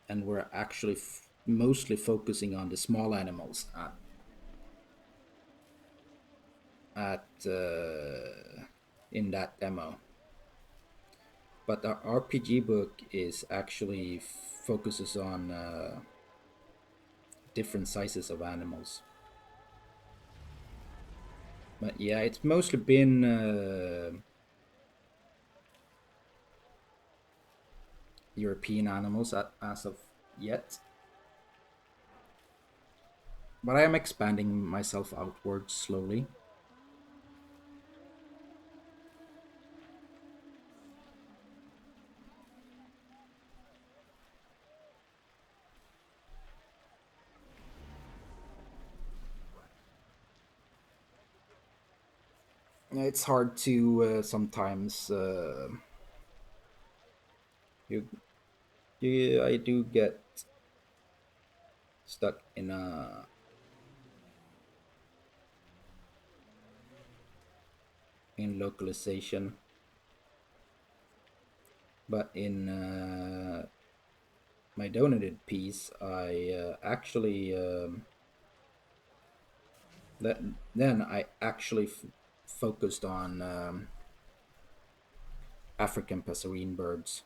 and we're actually mostly focusing on the small animals at in that demo. But our RPG book is actually focuses on different sizes of animals. But yeah, it's mostly been European animals as of yet. But I am expanding myself outwards slowly. It's hard to sometimes you, I do get stuck in localization, but in my donated piece, I actually that then I actually focused on African passerine birds,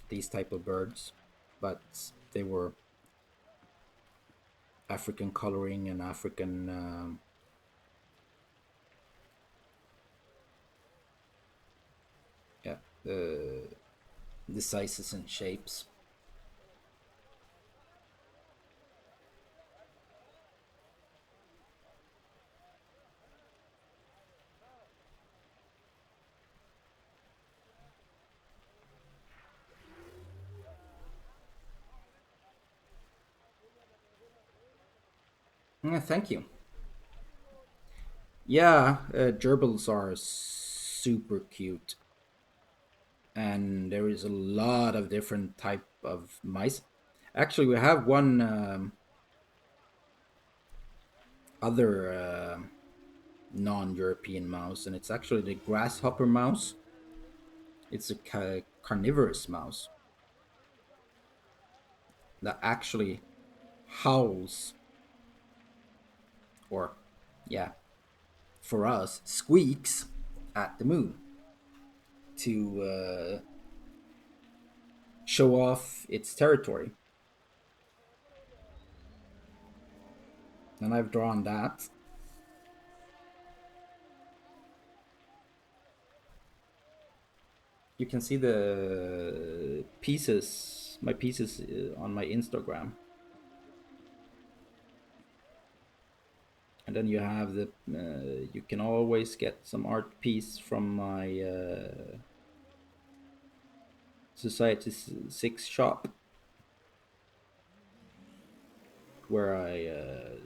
these type of birds, but they were African coloring and African yeah the sizes and shapes. Thank you. Yeah, gerbils are super cute, and there is a lot of different type of mice. Actually, we have one other non-European mouse, and it's actually the Grasshopper Mouse. It's a carnivorous mouse that actually howls, or yeah, for us, squeaks at the moon to show off its territory. And I've drawn that. you can see the pieces, my pieces on my Instagram, and then you have the you can always get some art piece from my Society 6 shop, where I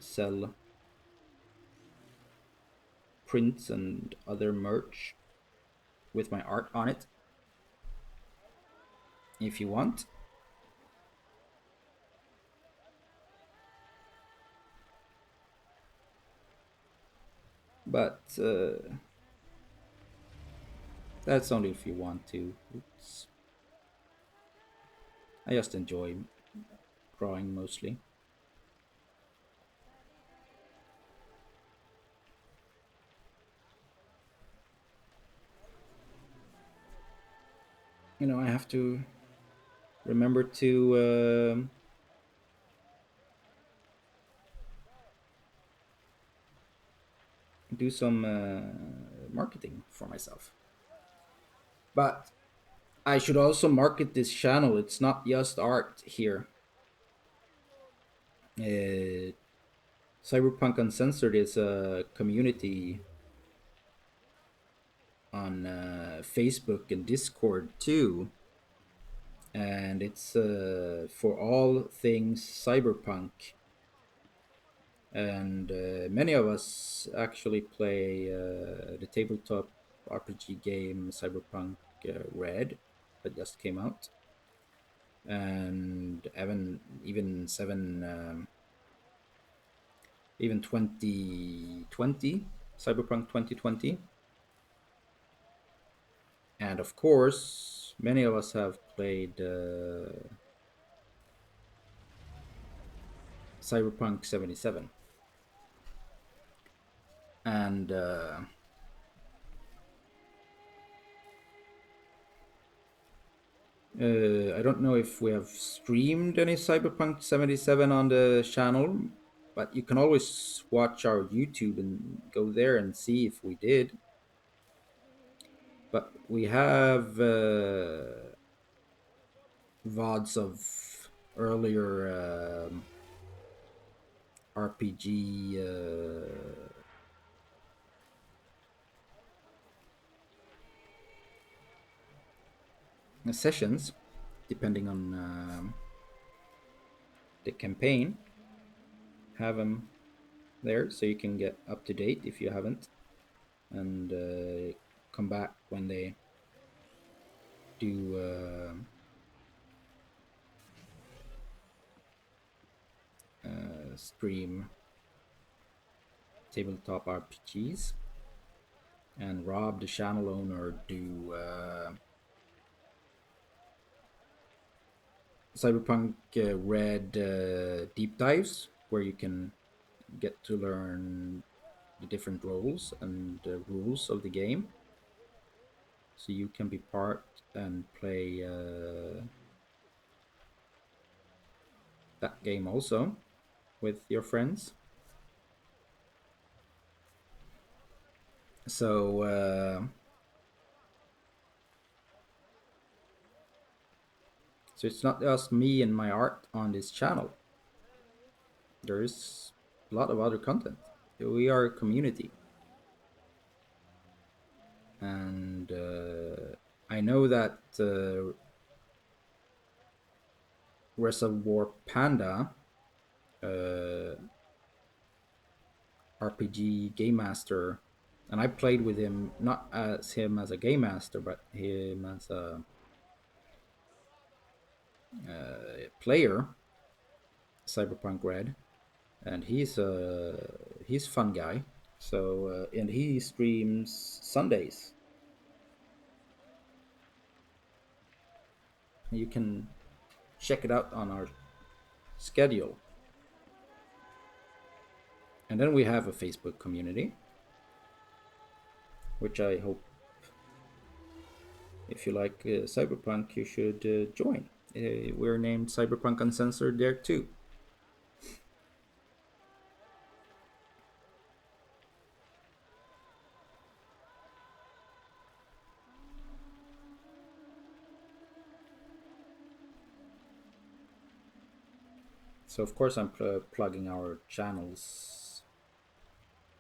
sell prints and other merch with my art on it if you want. But that's only if you want to. I just enjoy drawing mostly. I have to remember to do some marketing for myself. But I should also market this channel. It's not just art here. Uh, Cyberpunk Uncensored is a community on Facebook and Discord too, and it's for all things cyberpunk. And many of us actually play the tabletop RPG game Cyberpunk Red that just came out, and even 2020 Cyberpunk 2020. And of course, many of us have played Cyberpunk 77. And I don't know if we have streamed any Cyberpunk 77 on the channel, but you can always watch our YouTube and go there and see if we did. But we have VODs of earlier RPG sessions, depending on the campaign. Have them there so you can get up to date if you haven't, and come back when they do stream tabletop RPGs. And Rob, the channel owner, do Cyberpunk Red deep dives, where you can get to learn the different roles and rules of the game, so you can be part and play that game also with your friends. So it's not just me and my art on this channel. There is a lot of other content. We are a community, and I know that Reservoir Panda, uh, RPG game master, and I played with him not as him as a game master, but him as a player, Cyberpunk Red, and he's a fun guy. So and he streams Sundays. You can check it out on our schedule. And then we have a Facebook community, which I hope, if you like Cyberpunk, you should join. We're named Cyberpunk Uncensored there too. So of course I'm plugging our channels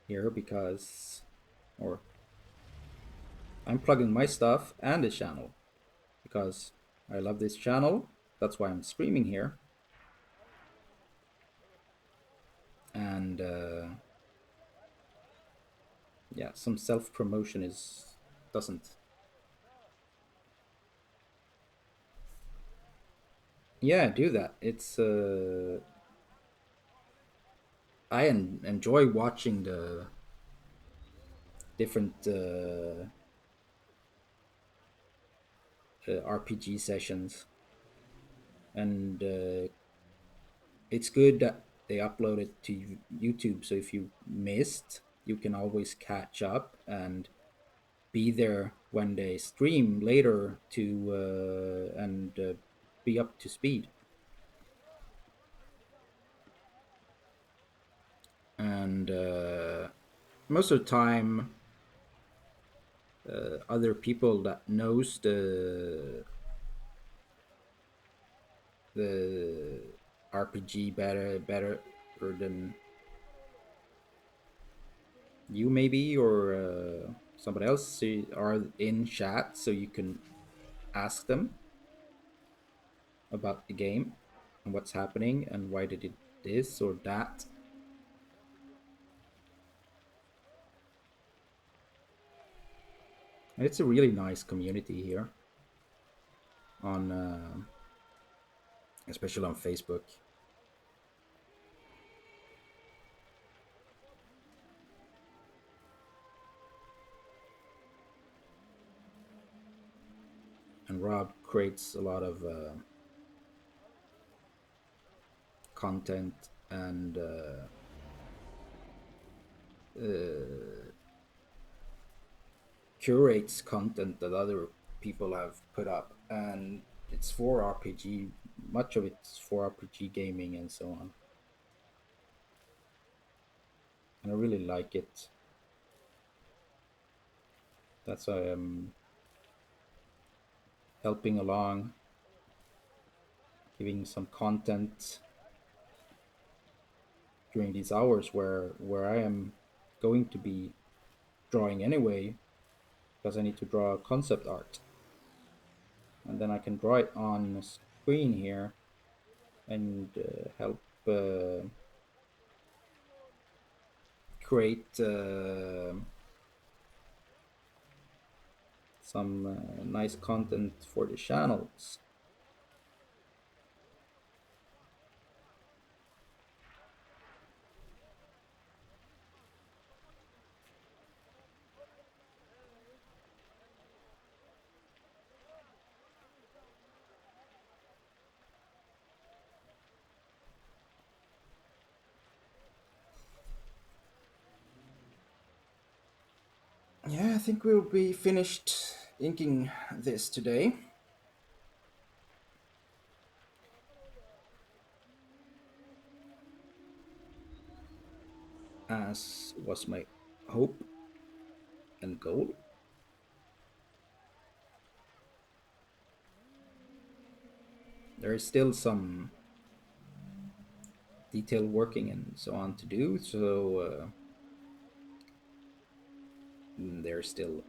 here because, or I'm plugging my stuff and this channel because I love this channel. That's why I'm streaming here. And yeah, some self promotion is doesn't. Yeah, do that. It's I enjoy watching the different RPG sessions, and it's good that they upload it to YouTube. So if you missed, you can always catch up and be there when they stream later to and be up to speed. And most of the time, other people that knows the RPG better than you maybe, or somebody else are in chat, so you can ask them about the game and what's happening and why they did this or that. And it's a really nice community here on especially on Facebook. And Rob creates a lot of content and uh, curates content that other people have put up, and it's for RPG. Much of it's for RPG gaming and so on, and I really like it. That's why I'm helping along, giving some content during these hours where I am going to be drawing anyway, because I need to draw concept art, and then I can draw it on screen here and help create some nice content for the channels. Yeah, I think we'll be finished inking this today, as was my hope and goal. There is still some detail working and so on to do, so there's still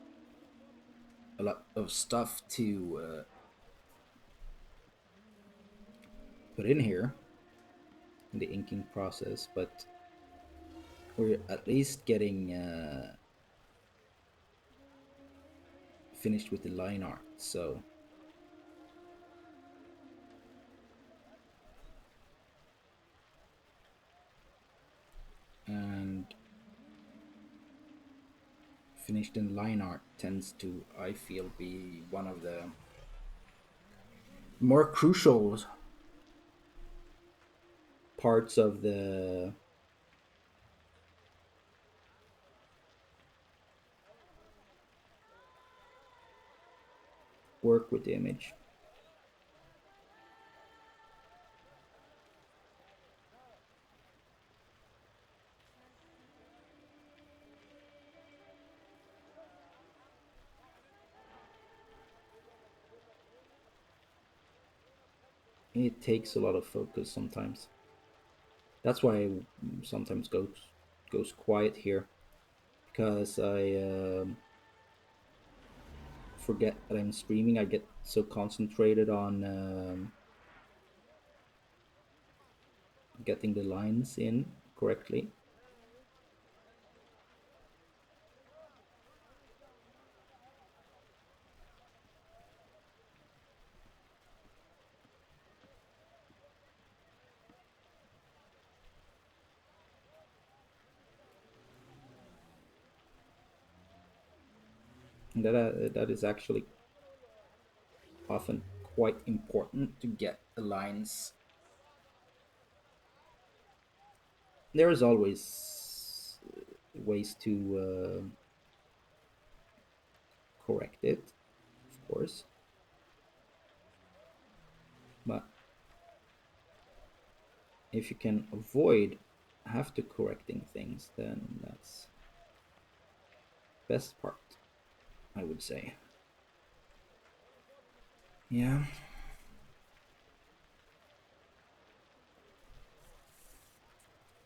a lot of stuff to put in here in the inking process, but we're at least getting finished with the line art. So, and finished in line art tends to, I feel, be one of the more crucial parts of the work with the image. It takes a lot of focus sometimes. That's why I sometimes goes quiet here, because I forget that I'm streaming. I get so concentrated on getting the lines in correctly. And that is actually often quite important to get the lines. There is always ways to correct it, of course, but if you can avoid have to correcting things, then that's best part, I would say. Yeah,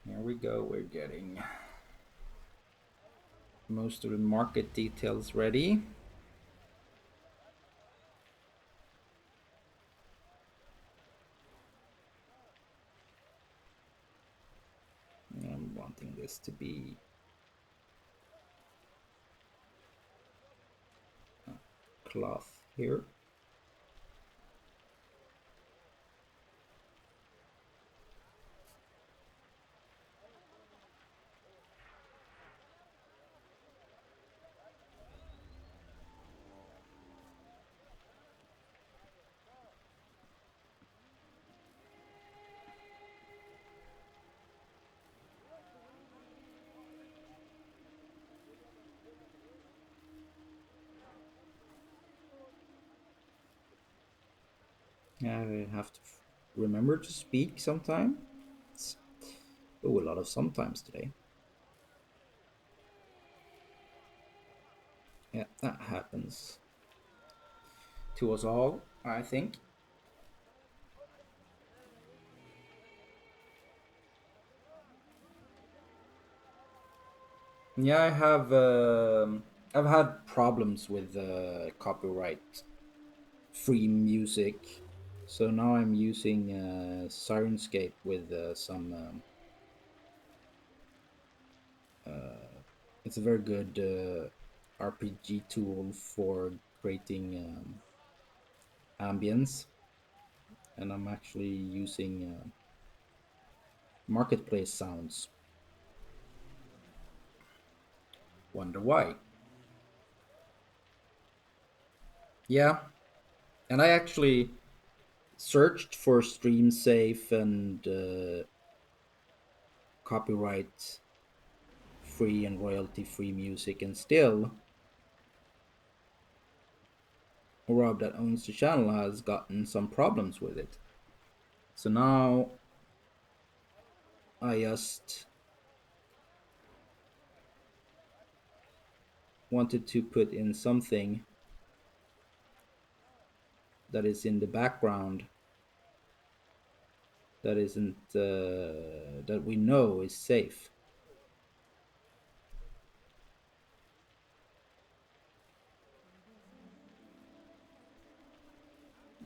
here we go. We're getting most of the market details ready. I'm wanting this to be cloth here. I have to remember to speak sometime. Oh, a lot of sometimes today. Yeah, that happens to us all, I think. Yeah, I've had problems with copyright free music, so now I'm using Sirenscape with some. It's a very good RPG tool for creating ambience, and I'm actually using marketplace sounds. Wonder why? Yeah, and I actually searched for stream safe and copyright free and royalty free music, and still Rob that owns the channel has gotten some problems with it. So now I just wanted to put in something that is in the background that isn't that we know is safe,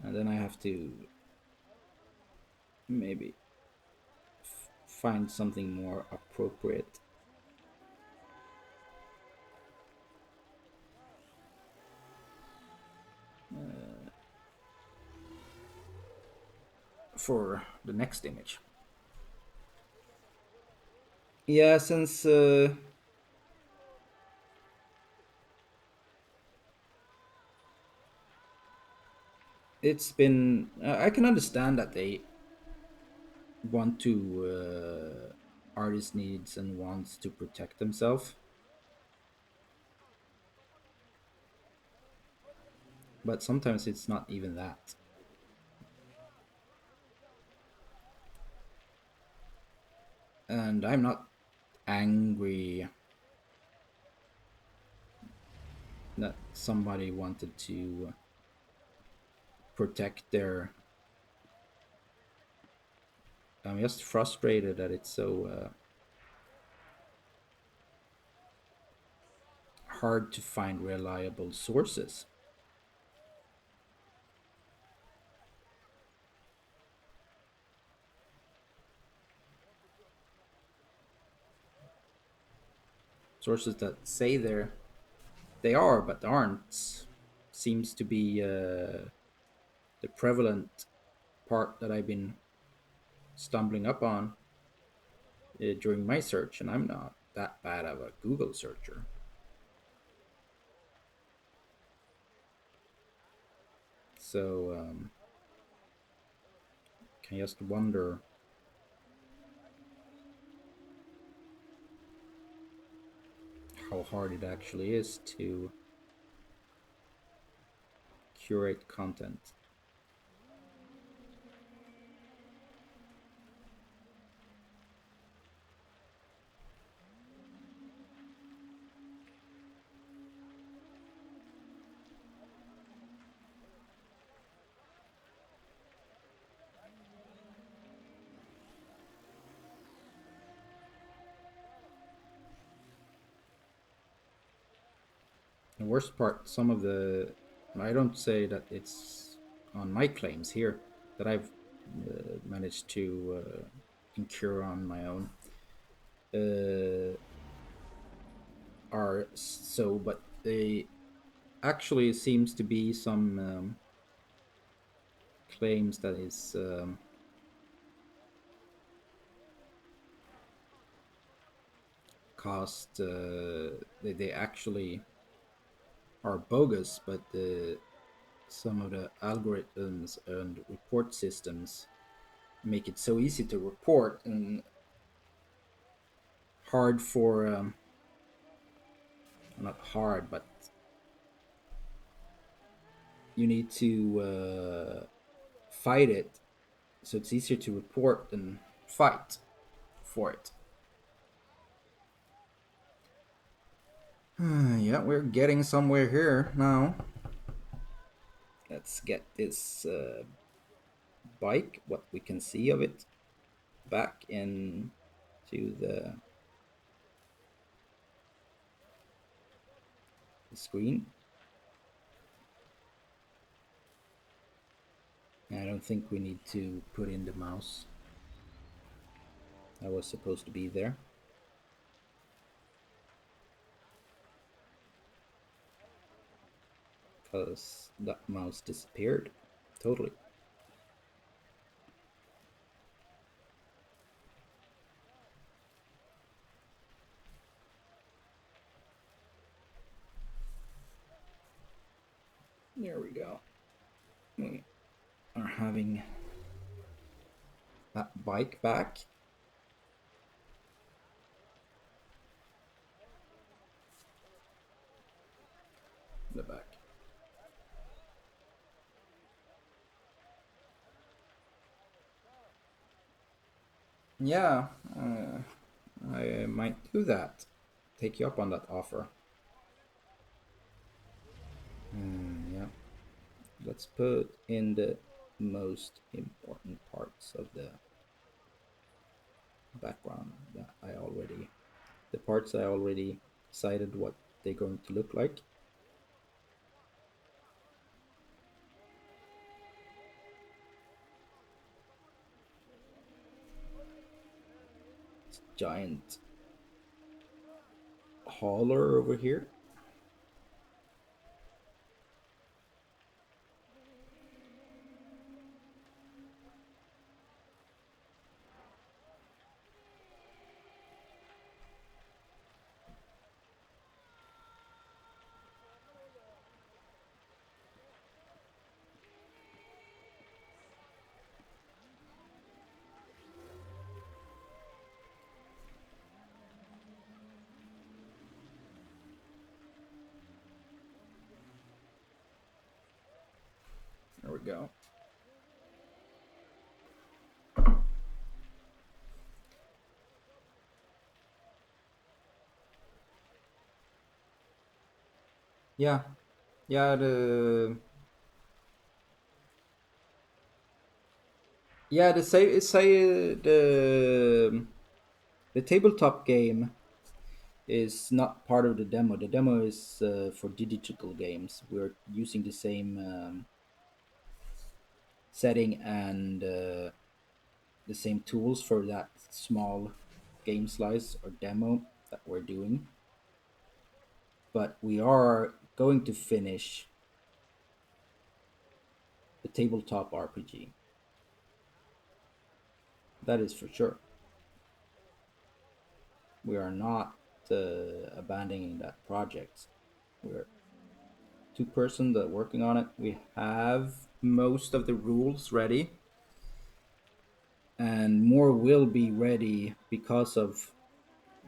and then I have to maybe find something more appropriate for the next image. Yeah, since it's been, I can understand that they want to artist needs and wants to protect themselves, but sometimes it's not even that. And I'm not angry that somebody wanted to protect their I'm just frustrated that it's so hard to find reliable sources. Sources that say they are but aren't seems to be the prevalent part that I've been stumbling up on during my search, and I'm not that bad of a Google searcher. So can just wonder how hard it actually is to curate content. The worst part, some of the, I don't say that it's on my claims here that I've managed to incur on my own, uh, are so, but they actually seems to be some claims that is cost they actually are bogus, but some of the algorithms and report systems make it so easy to report and hard for not hard, but you need to fight it, so it's easier to report than fight for it. Yeah, we're getting somewhere here now. Let's get this bike, what we can see of it, back into the screen. I don't think we need to put in the mouse. That was supposed to be there. Because that mouse disappeared. Totally. There we go. We are having that bike back. In the back. Yeah, I might do that. Take you up on that offer. Yeah. Let's put in the most important parts of the background that I already, the parts I already decided what they're going to look like. Giant hauler over here. There we go. Yeah, yeah. Yeah, the tabletop game is not part of the demo. The demo is for digital games. We're using the same setting and the same tools for that small game slice or demo that we're doing. But we are going to finish the tabletop RPG. That is for sure. We are not abandoning that project. We're two-person that working on it. We have most of the rules ready, and more will be ready because of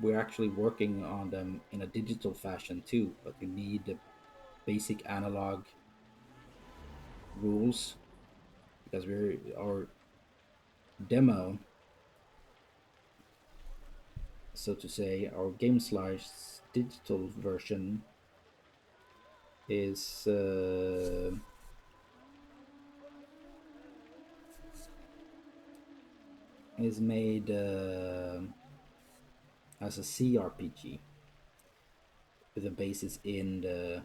we're actually working on them in a digital fashion too. But you need the basic analog rules because we're our demo, so to say, our game slice digital version is made as a CRPG with a basis in the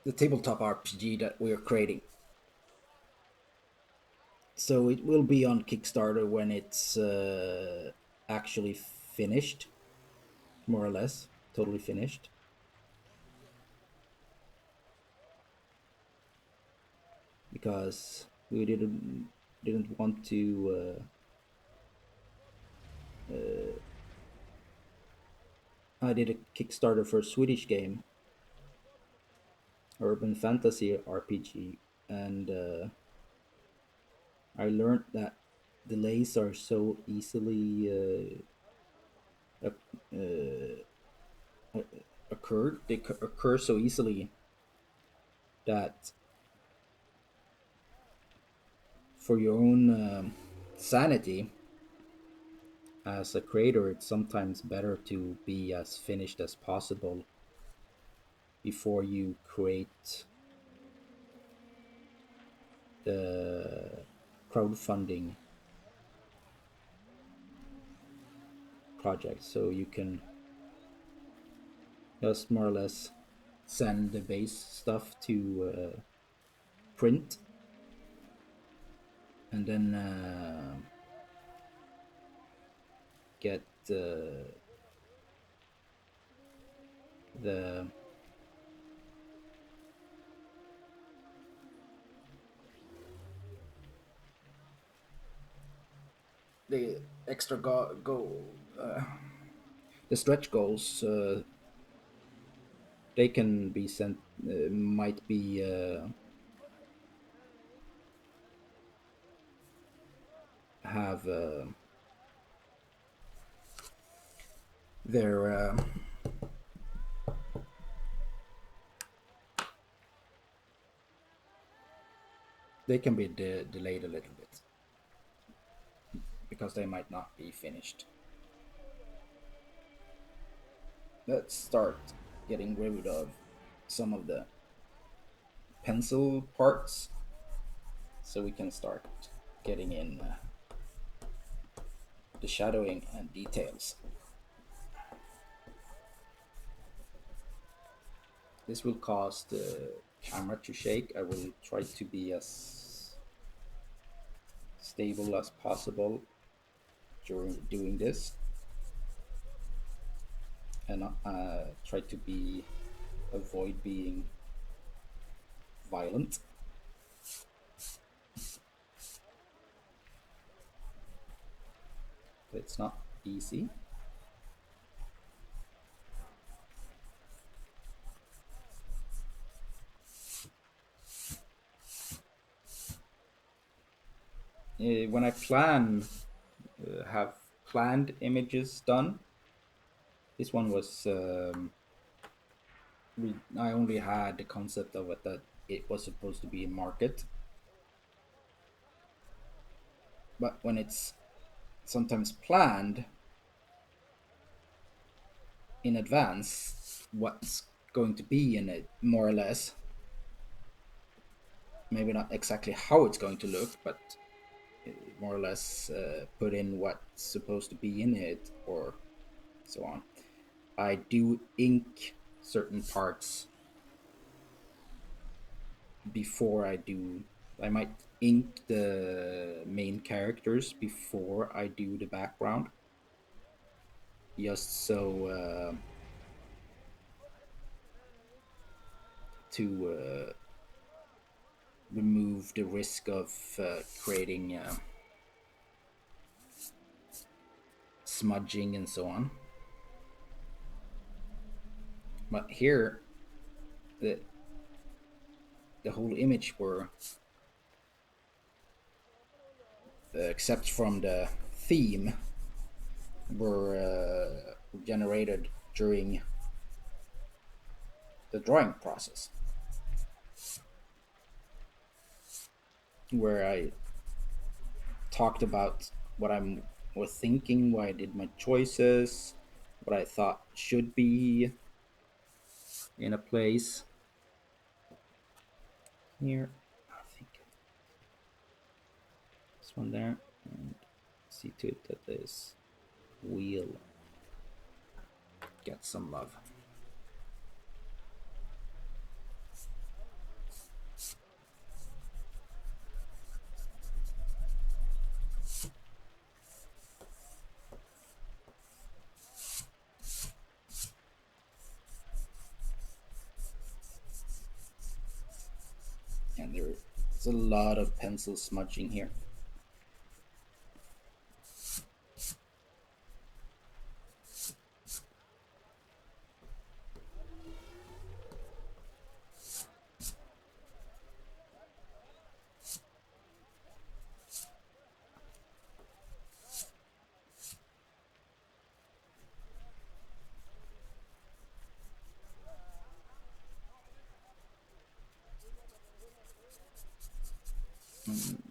the tabletop RPG that we are creating. So it will be on Kickstarter when it's actually finished, more or less, totally finished. Because we didn't want to. I did a Kickstarter for a Swedish game, urban fantasy RPG, and I learned that delays are so easily occurred. They occur so easily that for your own sanity as a creator, it's sometimes better to be as finished as possible before you create the crowdfunding project. So you can just more or less send the base stuff to print and then get the the extra the stretch goals they can be sent might be have their they can be delayed a little bit because they might not be finished. Let's start getting rid of some of the pencil parts so we can start getting in the shadowing and details. This will cause the camera to shake. I will try to be as stable as possible during doing this and try to be avoid being violent. It's not easy. When I have planned images done, this one was I only had the concept of it that it was supposed to be in market, but when it's sometimes planned, in advance what's going to be in it, more or less. Maybe not exactly how it's going to look, but more or less put in what's supposed to be in it, or so on. I do ink certain parts before I do. I might ink the main characters before I do the background, just so to remove the risk of creating smudging and so on. But here, the whole image were, except from the theme, were generated during the drawing process, where I talked about what I'm was thinking, why I did my choices, what I thought should be in a place. Here, I think this one there, and see to it that this wheel gets some love. And there's a lot of pencil smudging here.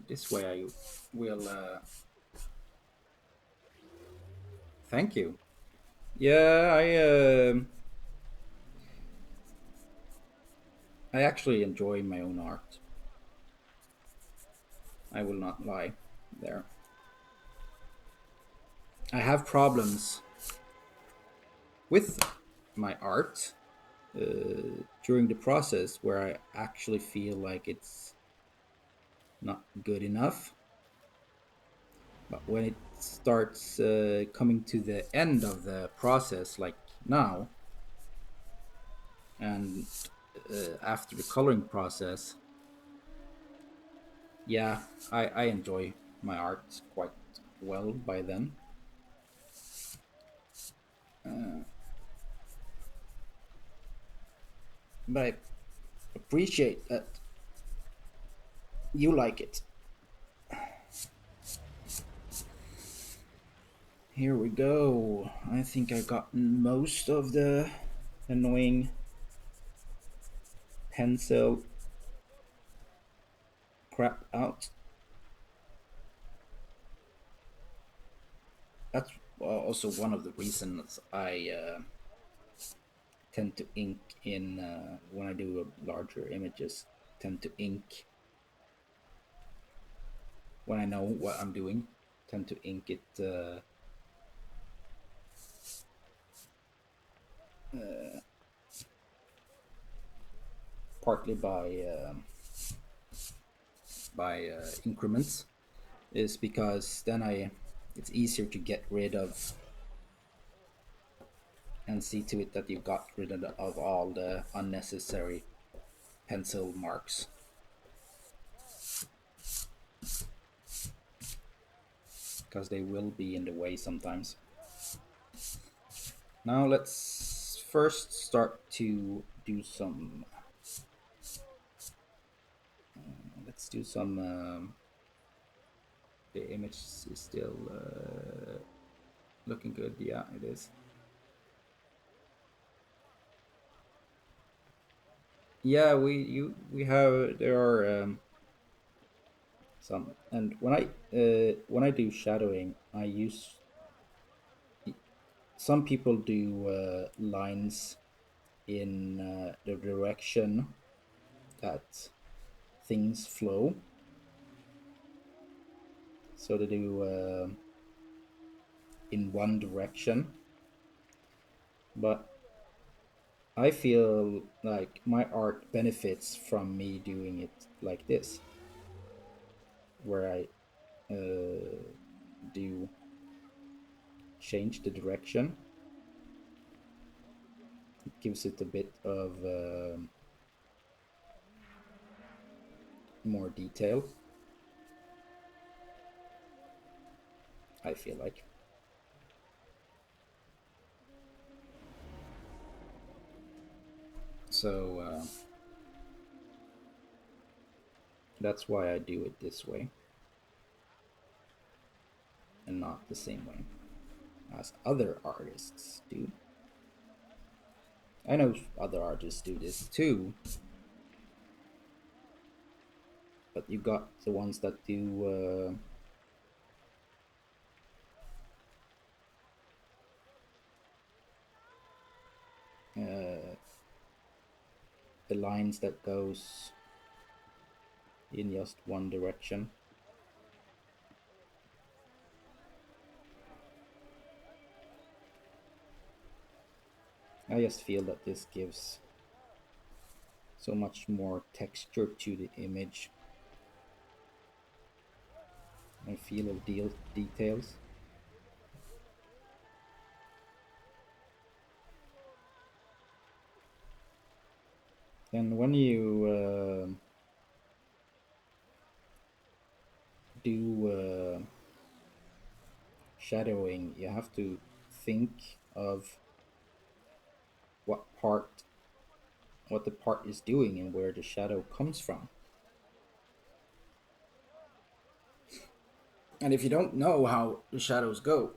This way I will thank you. Yeah, I actually enjoy my own art. I will not lie there. I have problems with my art during the process where I actually feel like it's not good enough. But when it starts coming to the end of the process, like now, and after the coloring process, yeah, I enjoy my art quite well by then. Uh, but I appreciate that you like it. Here we go. I think I got most of the annoying pencil crap out. That's also one of the reasons I tend to ink in when I do larger images. Tend to ink when I know what I'm doing. Tend to ink it partly by increments, is because then it's easier to get rid of and see to it that you got rid of all the unnecessary pencil marks, because they will be in the way sometimes. Now let's first start to do some. Let's do some. The image is still looking good. Yeah, it is. Yeah, we have there are some, and when I do shadowing, I use some people do lines in the direction that things flow. So they do in one direction. But I feel like my art benefits from me doing it like this, where I do change the direction. It gives it a bit of more detail, I feel like. So that's why I do it this way and not the same way as other artists do. I know other artists do this too, but you got the ones that do the lines that goes in just one direction. I just feel that this gives so much more texture to the image and feel of details. And when you do shadowing, you have to think of what part, what the part is doing, and where the shadow comes from. And if you don't know how the shadows go,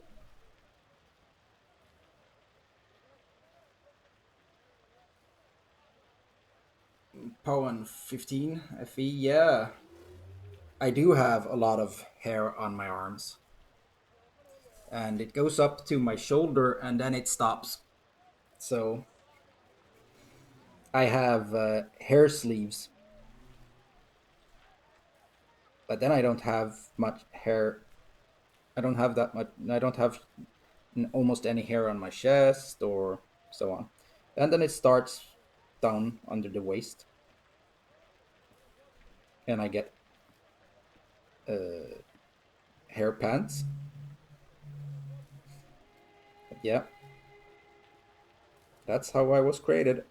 Poem 15 FE, yeah, I do have a lot of hair on my arms, and it goes up to my shoulder and then it stops. So I have hair sleeves, but then I don't have much hair. I don't have that much. I don't have almost any hair on my chest or so on. And then it starts down under the waist, and I get hair pants. But yeah, that's how I was created.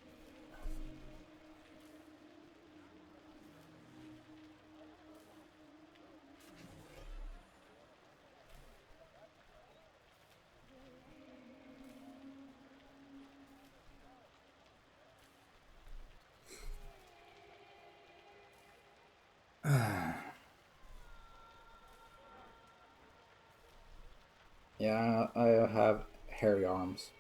Yeah, I have hairy arms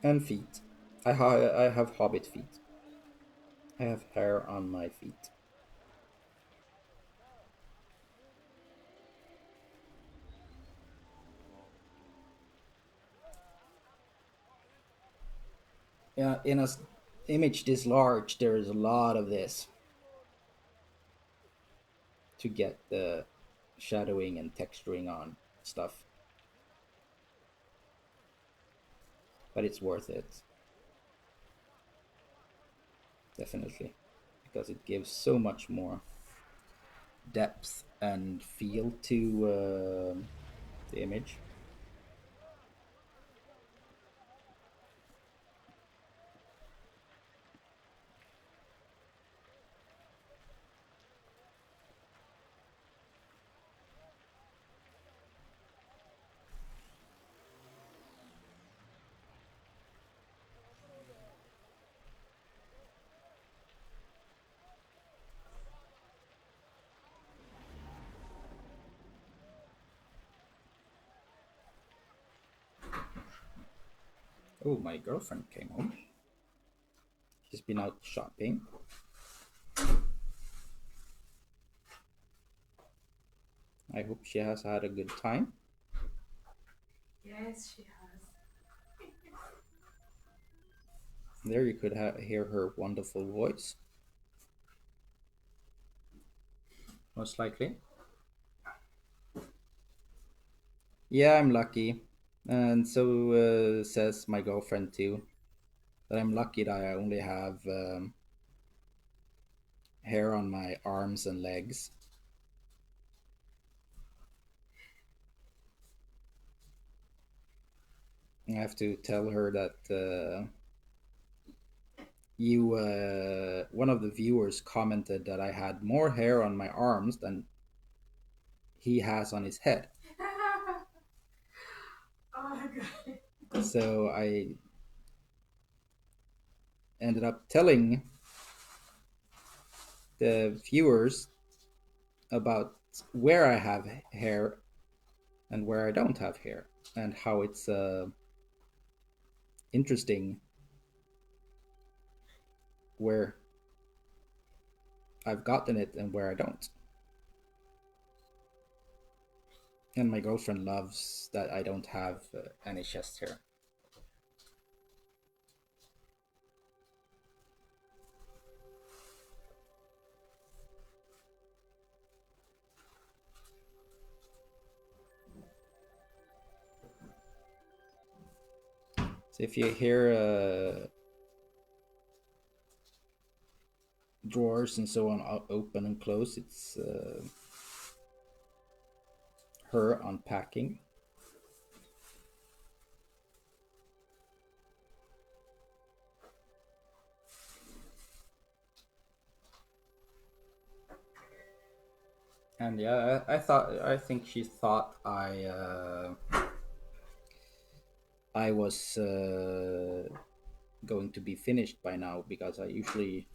and feet. I have hobbit feet. I have hair on my feet. Yeah, in a image this large, there is a lot of this to get the shadowing and texturing on stuff, but it's worth it, definitely, because it gives so much more depth and feel to the image. Oh, my girlfriend came home. She's been out shopping. I hope she has had a good time. Yes, she has. There you could hear her wonderful voice, most likely. Yeah, I'm lucky. And so says my girlfriend too. That I'm lucky that I only have hair on my arms and legs. I have to tell her that one of the viewers commented that I had more hair on my arms than he has on his head. Oh my god. So I ended up telling the viewers about where I have hair and where I don't have hair, and how it's interesting where I've gotten it and where I don't. And my girlfriend loves that I don't have any chest hair. So if you hear drawers and so on open and close, it's her unpacking. And yeah, I think she thought I was going to be finished by now, because I usually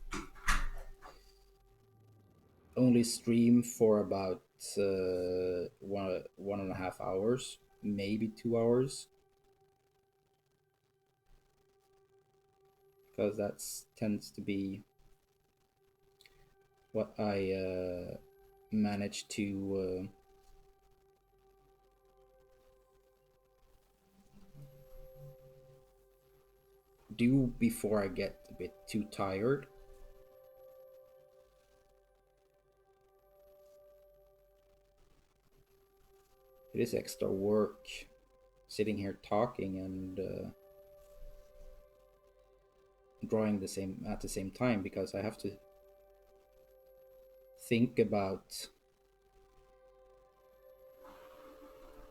only stream for about 1.5 hours, maybe 2 hours, because that tends to be what I manage to do before I get a bit too tired. It is extra work sitting here talking and drawing the same at the same time, because I have to think about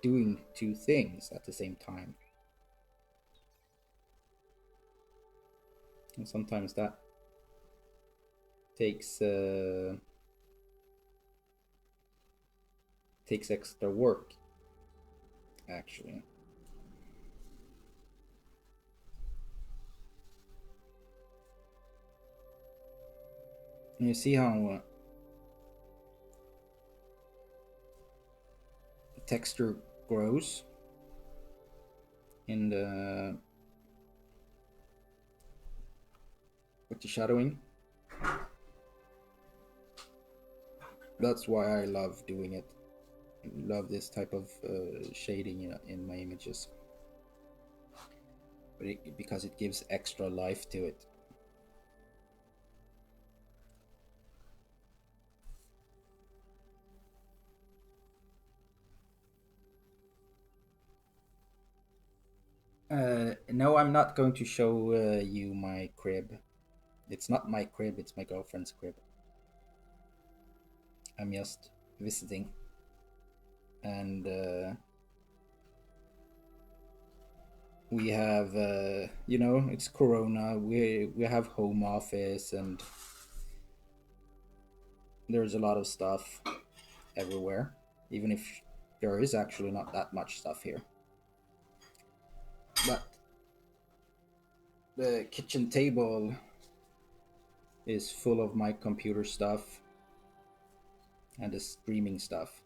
doing two things at the same time, and sometimes that takes takes extra work, actually. And you see how the texture grows in the with the shadowing. That's why I love doing it. I love this type of shading in my images, because it gives extra life to it. No, I'm not going to show you my crib. It's not my crib, it's my girlfriend's crib. I'm just visiting. And we have, it's Corona. We have home office, and there's a lot of stuff everywhere, even if there is actually not that much stuff here. But the kitchen table is full of my computer stuff and the streaming stuff.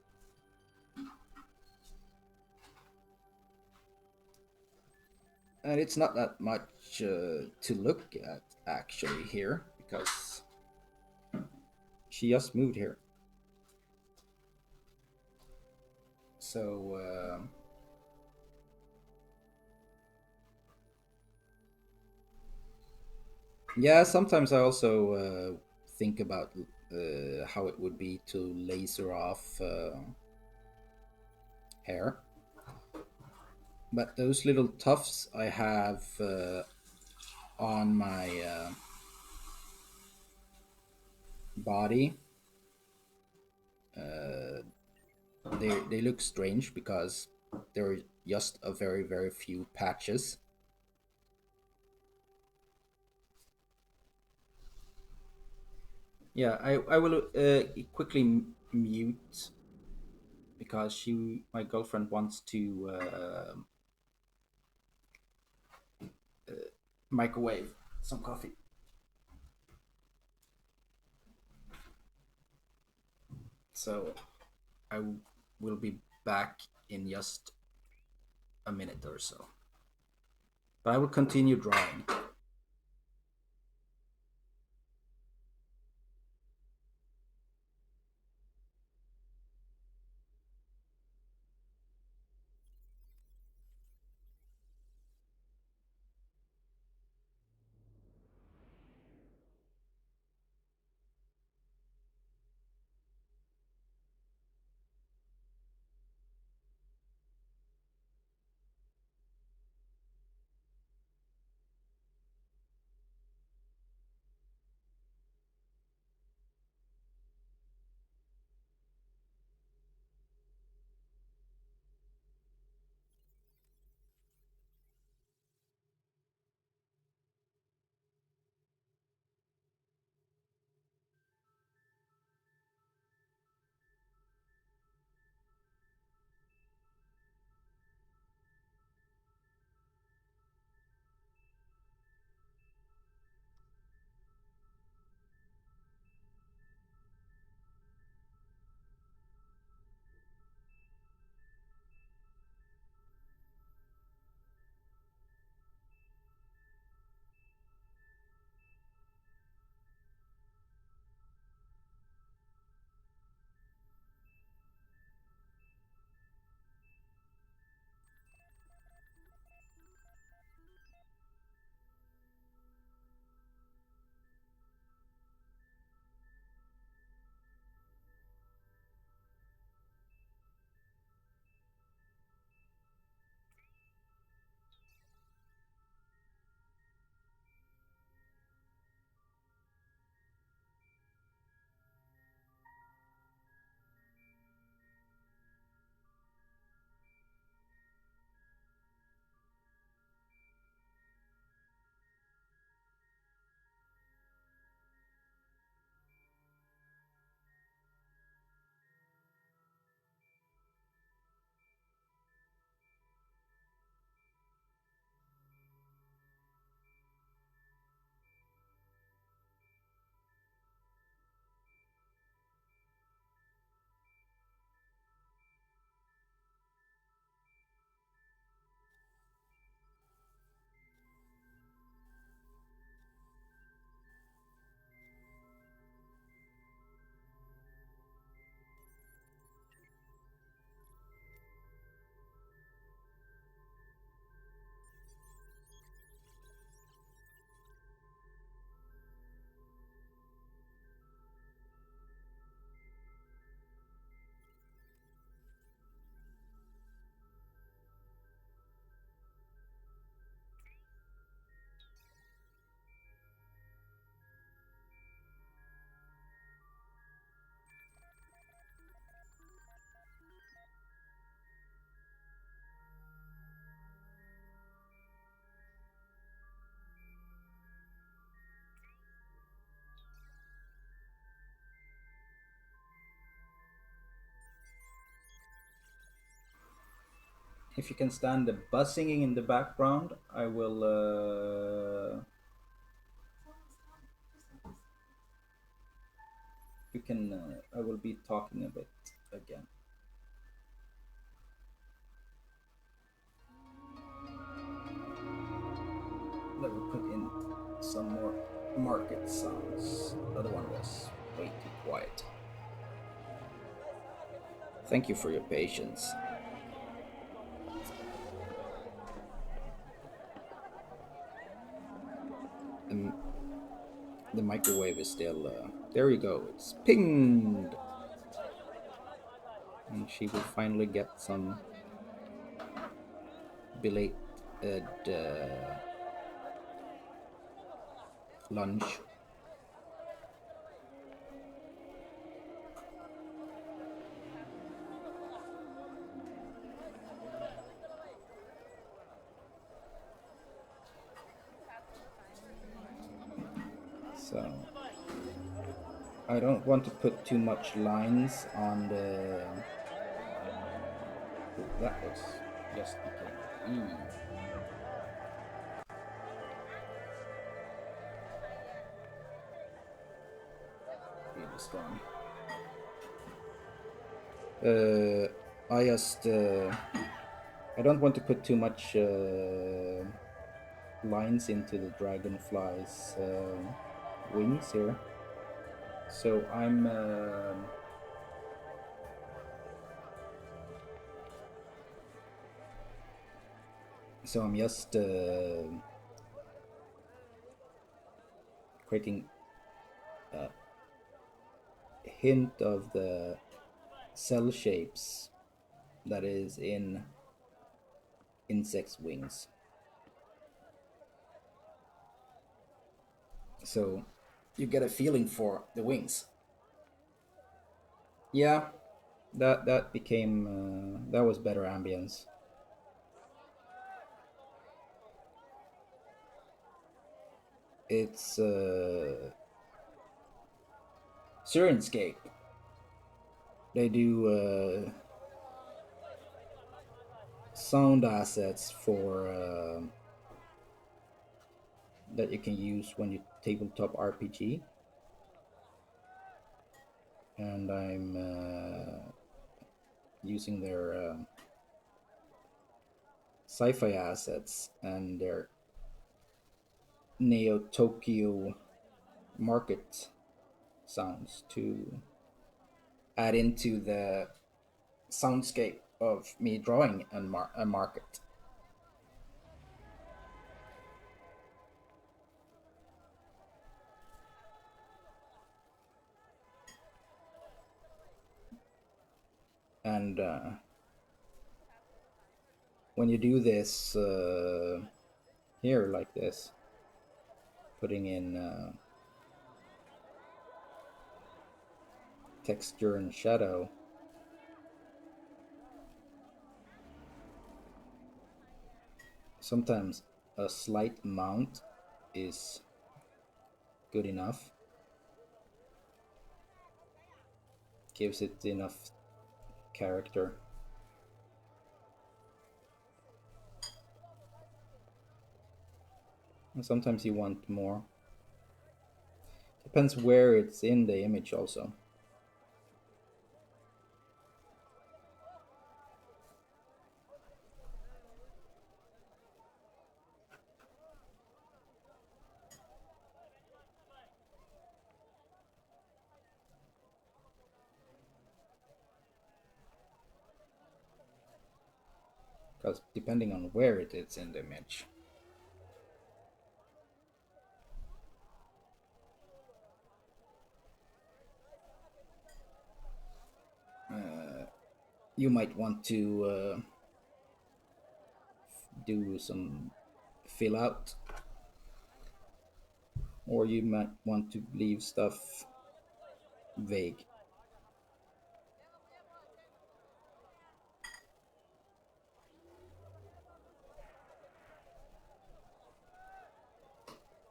And it's not that much to look at actually here, because she just moved here. So yeah, sometimes I also think about how it would be to laser off hair. But those little tufts I have on my body, they look strange because there are just a very few patches. Yeah, I will quickly mute because my girlfriend wants to microwave some coffee. So I will be back in just a minute or so. But I will continue drawing. If you can stand the buzzing in the background, I will. You can. I will be talking a bit again. Let me put in some more market sounds. The other one was way too quiet. Thank you for your patience. And the microwave is still. There you go. It's pinged, and she will finally get some belated lunch. So I don't want to put too much lines on the. Ooh, that was just became. Really strong. I just I don't want to put too much lines into the dragonfly's wings here. So I'm just creating a hint of the cell shapes that is in insects' wings. So you get a feeling for the wings. Yeah, that became that was better ambience. It's Sirenscape. They do sound assets for that you can use when you tabletop RPG, and I'm using their sci-fi assets and their Neo Tokyo market sounds to add into the soundscape of me drawing a market. And when you do this here like this, putting in texture and shadow, sometimes a slight amount is good enough, gives it enough character. And sometimes you want more. Depends where it's in the image also. Because depending on where it is in the image. You might want to do some fill out, or you might want to leave stuff vague.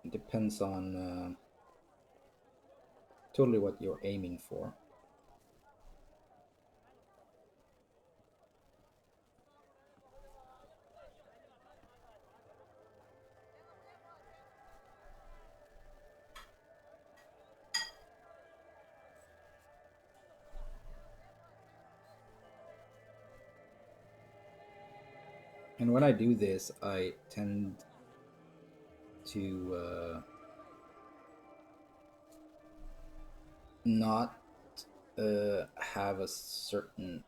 It depends on totally what you're aiming for. And when I do this, I tend to not have a certain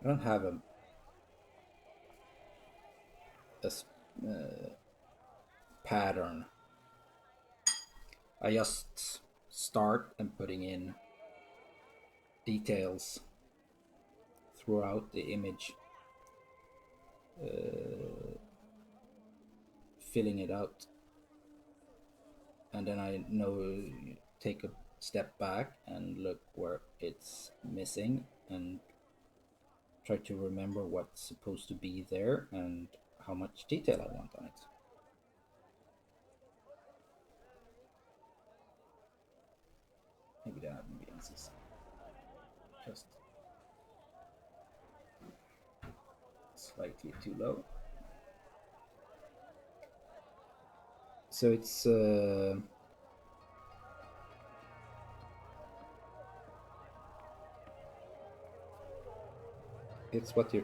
I don't have a pattern. I just start and putting in details throughout the image, filling it out, and then I know take a step back and look where it's missing and try to remember what's supposed to be there and how much detail I want on it. Maybe that ambience just slightly too low. So it's what you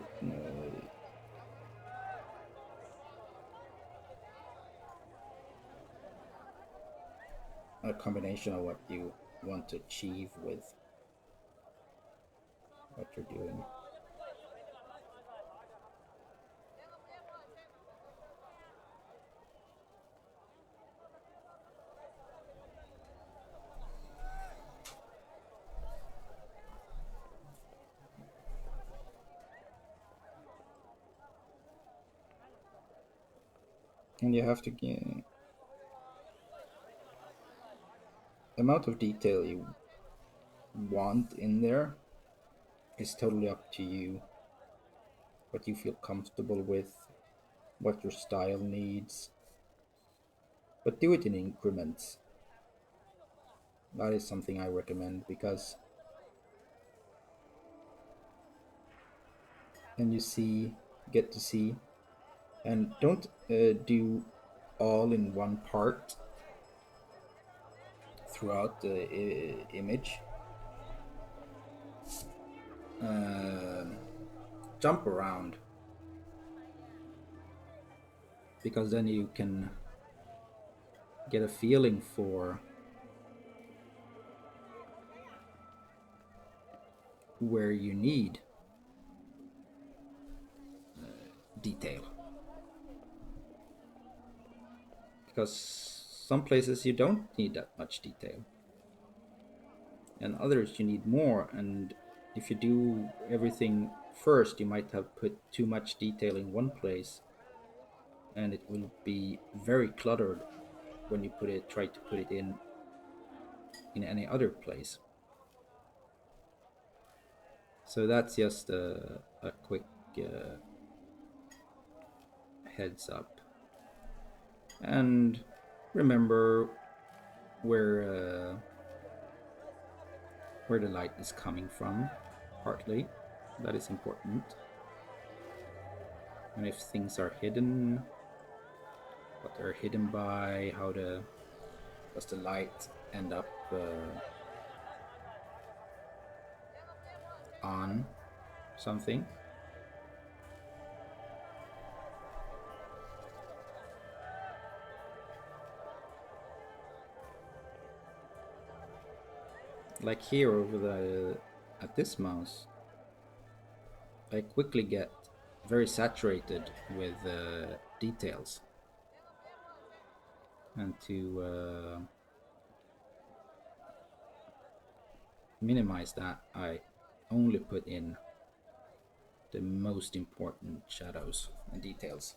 a combination of what you want to achieve with what you're doing. And you have to get the amount of detail you want in there is totally up to you. What you feel comfortable with, what your style needs, but do it in increments. That is something I recommend because then you see, get to see, and don't do all in one part throughout the image. Jump around because then you can get a feeling for where you need detail, because some places you don't need that much detail and others you need more, and if you do everything first you might have put too much detail in one place and it will be very cluttered when you try to put it in any other place. So that's just a quick heads up. And remember where where the light is coming from, partly. That is important. And if things are hidden, what they're hidden by, does the light end up on something? Like here over at this mouse, I quickly get very saturated with details, and to minimize that, I only put in the most important shadows and details.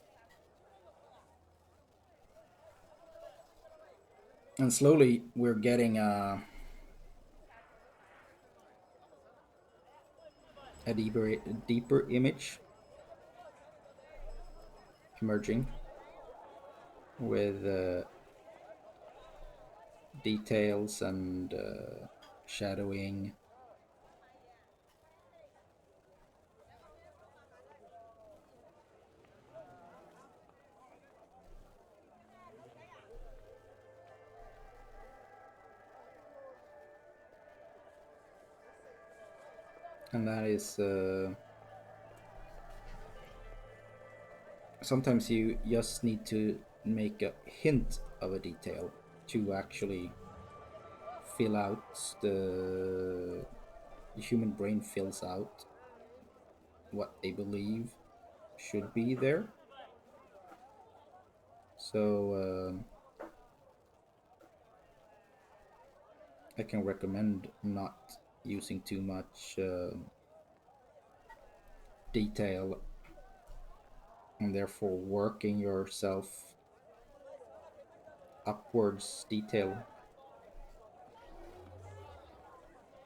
And slowly we're getting a deeper image emerging with details and shadowing. And that is sometimes you just need to make a hint of a detail to actually fill out the human brain fills out what they believe should be there. So I can recommend not using too much detail, and therefore working yourself upwards detail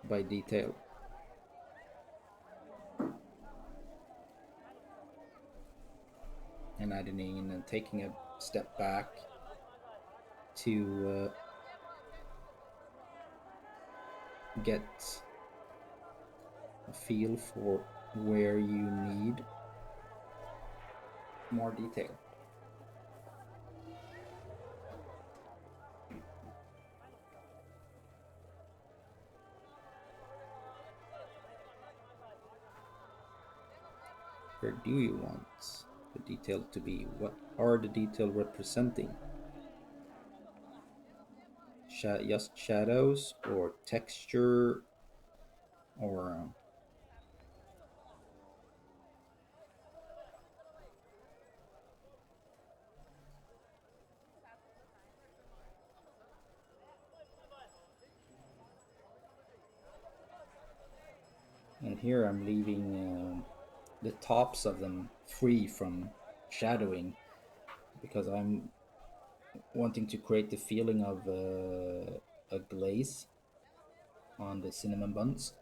by detail. And editing and then taking a step back to get a feel for where you need more detail. Where do you want the detail to be? What are the detail representing? Just shadows or texture or and here I'm leaving the tops of them free from shadowing because I'm wanting to create the feeling of a glaze on the cinnamon buns.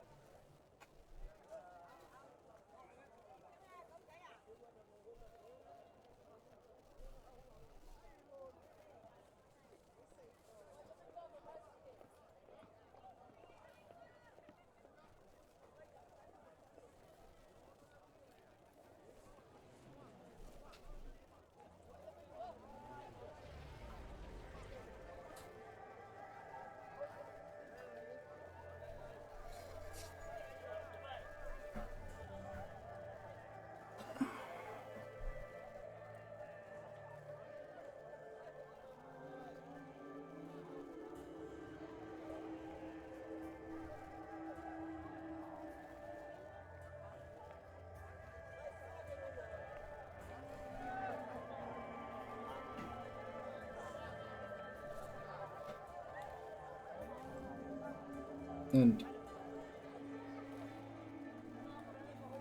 And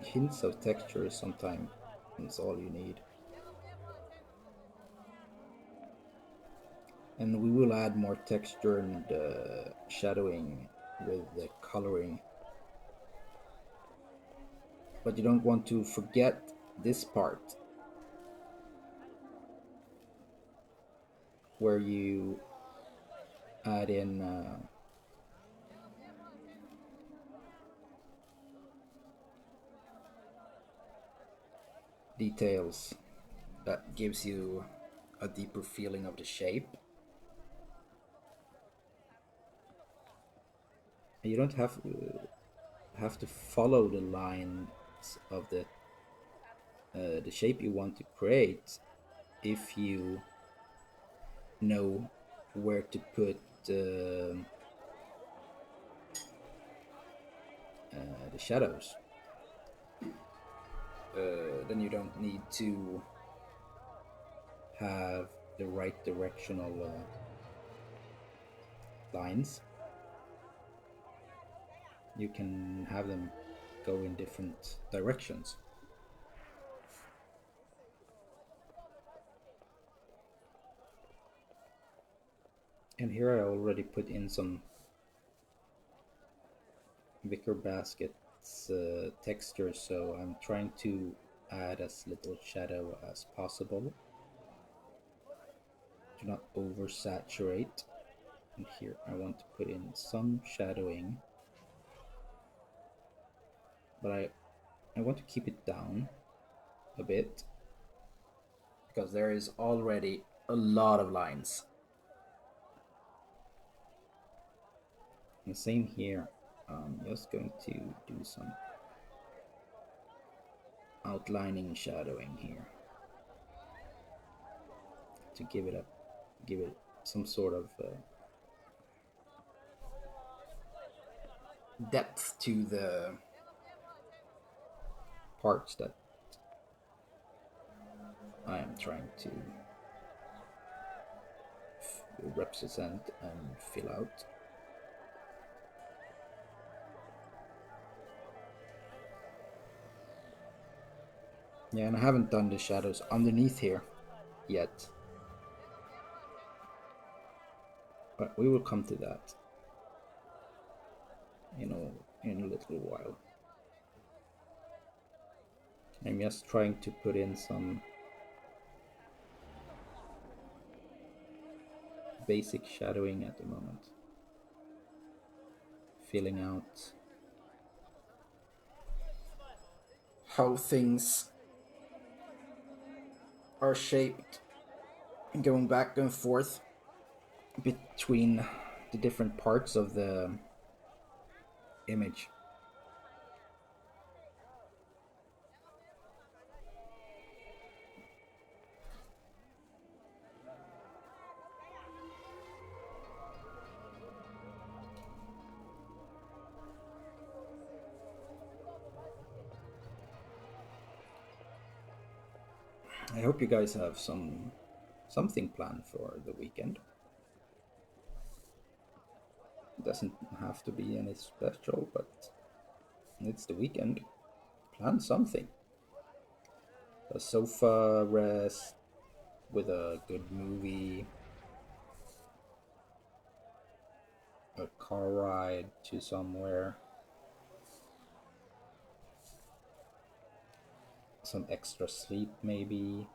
hints of texture sometimes is all you need. And we will add more texture and shadowing with the coloring. But you don't want to forget this part where you add in details that gives you a deeper feeling of the shape. You don't have to follow the lines of the shape you want to create if you know where to put the shadows. Then you don't need to have the right directional lines. You can have them go in different directions. And here I already put in some wicker baskets texture, so I'm trying to add as little shadow as possible. Do not oversaturate. And here I want to put in some shadowing, but I want to keep it down a bit because there is already a lot of lines. And same here. I'm just going to do some outlining and shadowing here to give it some sort of depth to the parts that I am trying to represent and fill out. Yeah, and I haven't done the shadows underneath here yet, but we will come to that, in a little while. I'm just trying to put in some basic shadowing at the moment, filling out how things are shaped, going back and forth between the different parts of the image. I hope you guys have something planned for the weekend. It doesn't have to be any special, but it's the weekend. Plan something. A sofa rest with a good movie, a car ride to somewhere, some extra sleep maybe.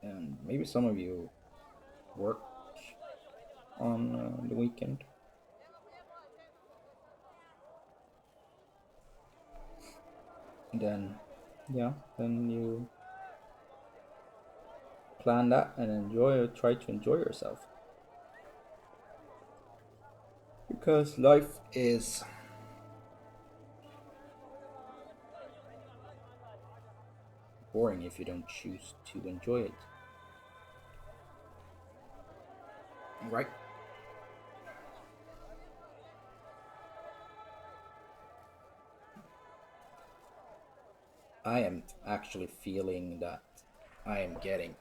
And maybe some of you work on the weekend. Then, yeah, then you plan that and try to enjoy yourself. Because life is boring if you don't choose to enjoy it. Right? I am actually feeling that I am getting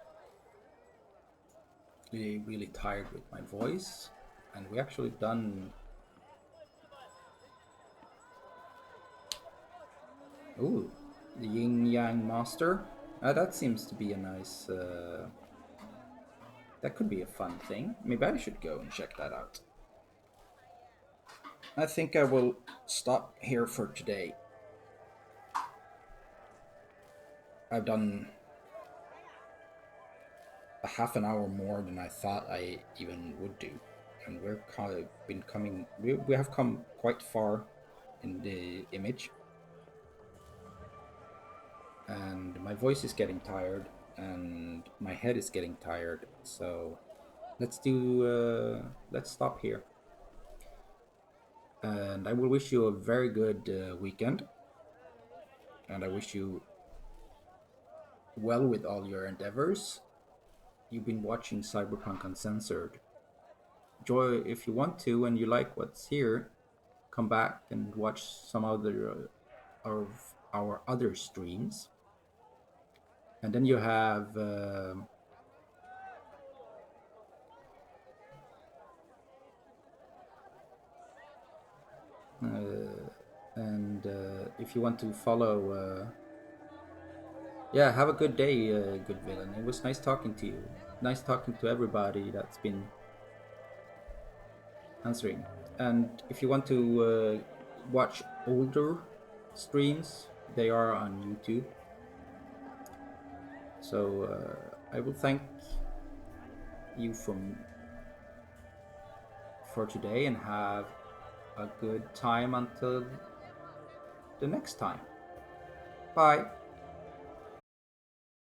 really, really tired with my voice, and we actually done. Ooh, the Yin Yang Master. That seems to be a nice. That could be a fun thing. Maybe I should go and check that out. I think I will stop here for today. I've done a half an hour more than I thought I even would do, and we're kind of been coming. We have come quite far in the image, and my voice is getting tired, and my head is getting tired. So let's stop here, and I will wish you a very good weekend, and I wish you well with all your endeavors. You've been watching Cyberpunk Uncensored. Joy, if you want to and you like what's here, come back and watch some other of our other streams. And then you have and if you want to follow, yeah, have a good day, good villain. It was nice talking to you. Nice talking to everybody that's been answering. And if you want to watch older streams, they are on YouTube. So I will thank you for today and have a good time until the next time. Bye.